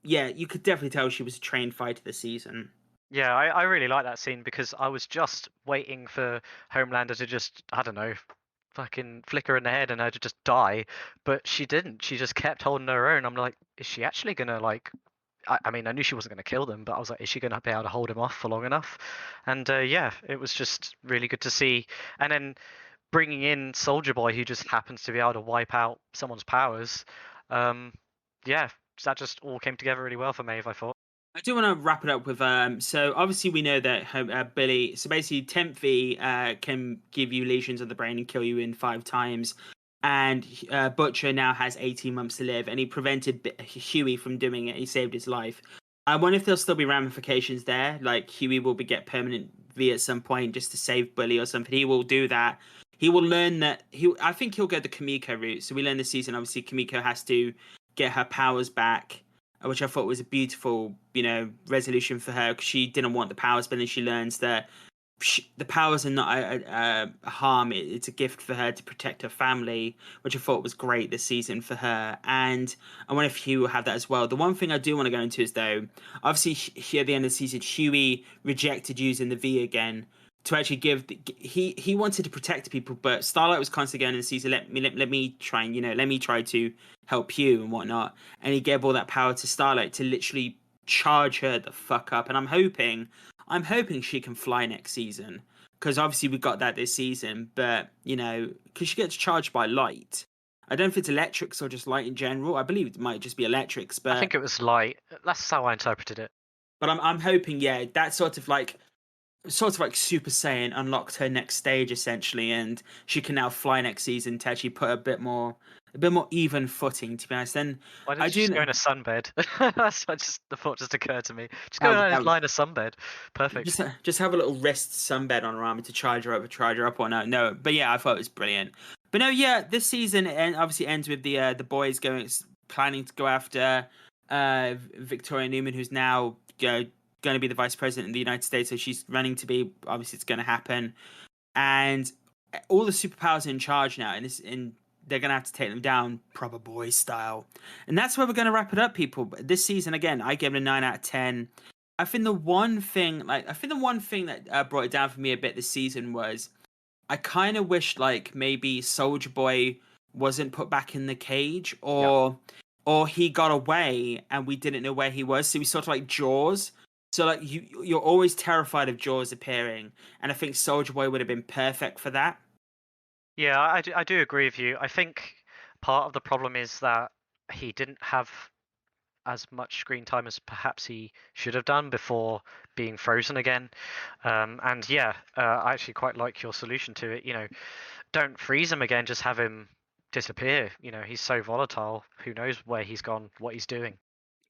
S1: yeah, you could definitely tell she was a trained fighter this season.
S2: Yeah, I really like that scene because I was just waiting for Homelander to just, I don't know, fucking flicker in the head and her to just die, but she didn't. She just kept holding her own. I'm like, is she actually gonna like? I mean, I knew she wasn't going to kill them, but I was like, is she going to be able to hold him off for long enough? And yeah, it was just really good to see. And then bringing in Soldier Boy, who just happens to be able to wipe out someone's powers. Yeah, that just all came together really well for Maeve, I thought.
S1: I do want to wrap it up with so obviously we know that Billy, so basically Temp V can give you lesions of the brain and kill you in 5 times. And Butcher now has 18 months to live, and he prevented Huey from doing it. He saved his life. I wonder if there'll still be ramifications there, like Huey will get permanent V at some point just to save Bully or something. He will do that. He will learn that. I think he'll go the Kimiko route. So we learn this season, obviously, Kimiko has to get her powers back, which I thought was a beautiful, resolution for her because she didn't want the powers, but then she learns that the powers are not a harm. It's a gift for her to protect her family, which I thought was great this season for her. And I wonder if Huey will have that as well. The one thing I do want to go into is, though, obviously here at the end of the season, Huey rejected using the V again to actually give. He wanted to protect people, but Starlight was constantly going in the season. Let me try and let me try to help you and whatnot. And he gave all that power to Starlight to literally charge her the fuck up. And I'm hoping she can fly next season because obviously we got that this season, but because she gets charged by light. I don't know if it's electrics or just light in general. I believe it might just be electrics, but
S2: I think it was light. That's how I interpreted it.
S1: But I'm hoping, yeah, that sort of like Super Saiyan unlocked her next stage essentially, and she can now fly next season to actually put a bit more even footing. To be honest, then
S2: why did you just go in a sunbed? The thought just occurred to me. Just go and lie in a sunbed. Perfect.
S1: Just have a little wrist sunbed on her arm to charge her up or not. No, but yeah, I thought it was brilliant. But no, yeah, this season obviously ends with the boys planning to go after Victoria Newman, who's now going to be the vice president of the United States. So she's running to be. Obviously, it's going to happen, and all the superpowers are in charge now, and they're going to have to take them down proper boys style. And that's where we're going to wrap it up, people. This season, again, I gave it a 9 out of 10. I think the one thing that brought it down for me a bit this season was I kind of wished like maybe Soldier Boy wasn't put back in the cage or he got away and we didn't know where he was. So we sort of like Jaws. So like you're always terrified of Jaws appearing, and I think Soldier Boy would have been perfect for that.
S2: Yeah, I do agree with you. I think part of the problem is that he didn't have as much screen time as perhaps he should have done before being frozen again. And yeah, I actually quite like your solution to it. Don't freeze him again, just have him disappear. He's so volatile. Who knows where he's gone, what he's doing.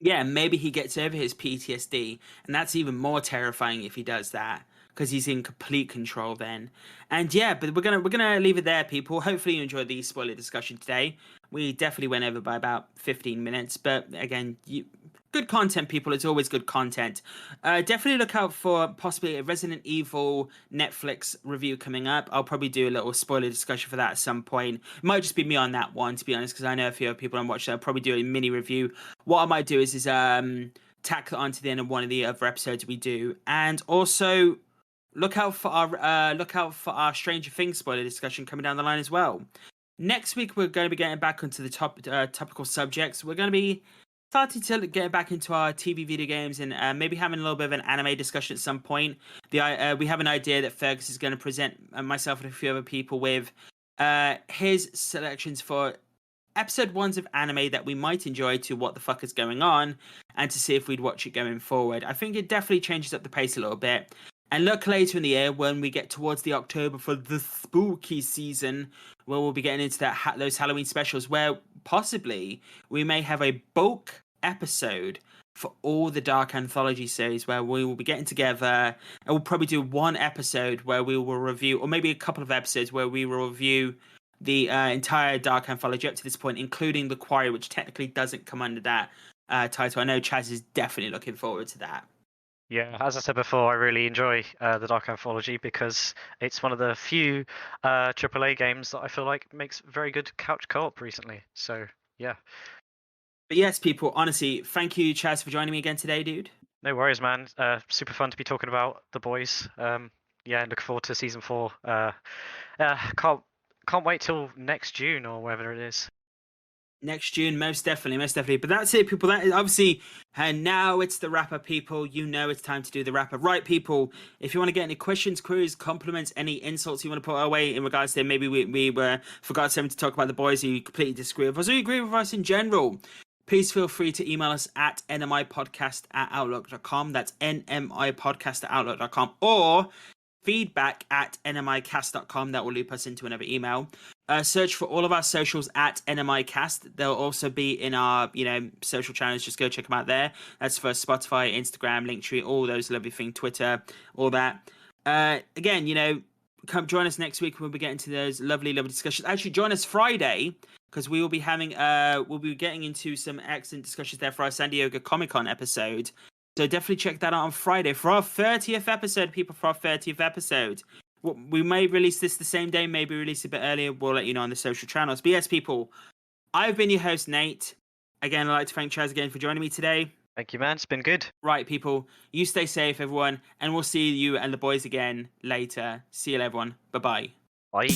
S1: Yeah, maybe he gets over his PTSD, and that's even more terrifying if he does that because he's in complete control then. And yeah, but we're gonna leave it there, people. Hopefully you enjoyed the spoiler discussion today. We definitely went over by about 15 minutes, but again, good content, people. It's always good content. Definitely look out for possibly a Resident Evil Netflix review coming up. I'll probably do a little spoiler discussion for that at some point. It might just be me on that one, to be honest, because I know a few other people I'm watching. I'll probably do a mini review. What I might do is tack it on to the end of one of the other episodes we do, and also look out for our Stranger Things spoiler discussion coming down the line as well. Next week we're going to be getting back onto the topical subjects. We're going to be starting to get back into our TV video games and maybe having a little bit of an anime discussion at some point. We have an idea that Fergus is going to present myself and a few other people with his selections for episode ones of anime that we might enjoy to what the fuck is going on and to see if we'd watch it going forward. I think it definitely changes up the pace a little bit. And look later in the year when we get towards the October for the spooky season, where we'll be getting into those Halloween specials, where possibly we may have a bulk episode for all the Dark Anthology series, where we will be getting together and we'll probably do one episode where we will review, or maybe a couple of episodes where we will review the entire Dark Anthology up to this point, including The Quarry, which technically doesn't come under that title. I know Chaz is definitely looking forward to that.
S2: Yeah, as I said before, I really enjoy the Dark Anthology because it's one of the few AAA games that I feel like makes very good couch co-op recently. So, yeah.
S1: But yes, people, honestly, thank you, Chaz, for joining me again today, dude.
S2: No worries, man. Super fun to be talking about the boys. Yeah, looking forward to season 4. Can't wait till next June or whatever it is.
S1: Next June, most definitely. But that's it, people. That is obviously, and now it's the wrapper, people. You know it's time to do the wrapper, right, people? If you want to get any questions, queries, compliments, any insults you want to put our way in regards to maybe we forgot something to talk about the boys, or you completely disagree with us, or you agree with us in general, please feel free to email us at nmipodcast@outlook.com. That's nmipodcast@outlook.com, or feedback@nmicast.com. That will loop us into another email. Search for all of our socials at NMIcast. They'll also be in our, social channels. Just go check them out there. That's for Spotify, Instagram, Linktree, all those lovely things, Twitter, all that. Again, come join us next week when we get into those lovely discussions. Actually, join us Friday because we will be we'll be getting into some excellent discussions there for our San Diego Comic-Con episode. So definitely check that out on Friday for our 30th episode, people, for our 30th episode. We may release this the same day, maybe release it a bit earlier. We'll let you know on the social channels. But yes, people, I've been your host, Nate. Again, I'd like to thank Chaz again for joining me today.
S2: Thank you, man. It's been good.
S1: Right, people, you stay safe, everyone, and we'll see you and the boys again later. See you, everyone. Bye-bye.
S2: Bye.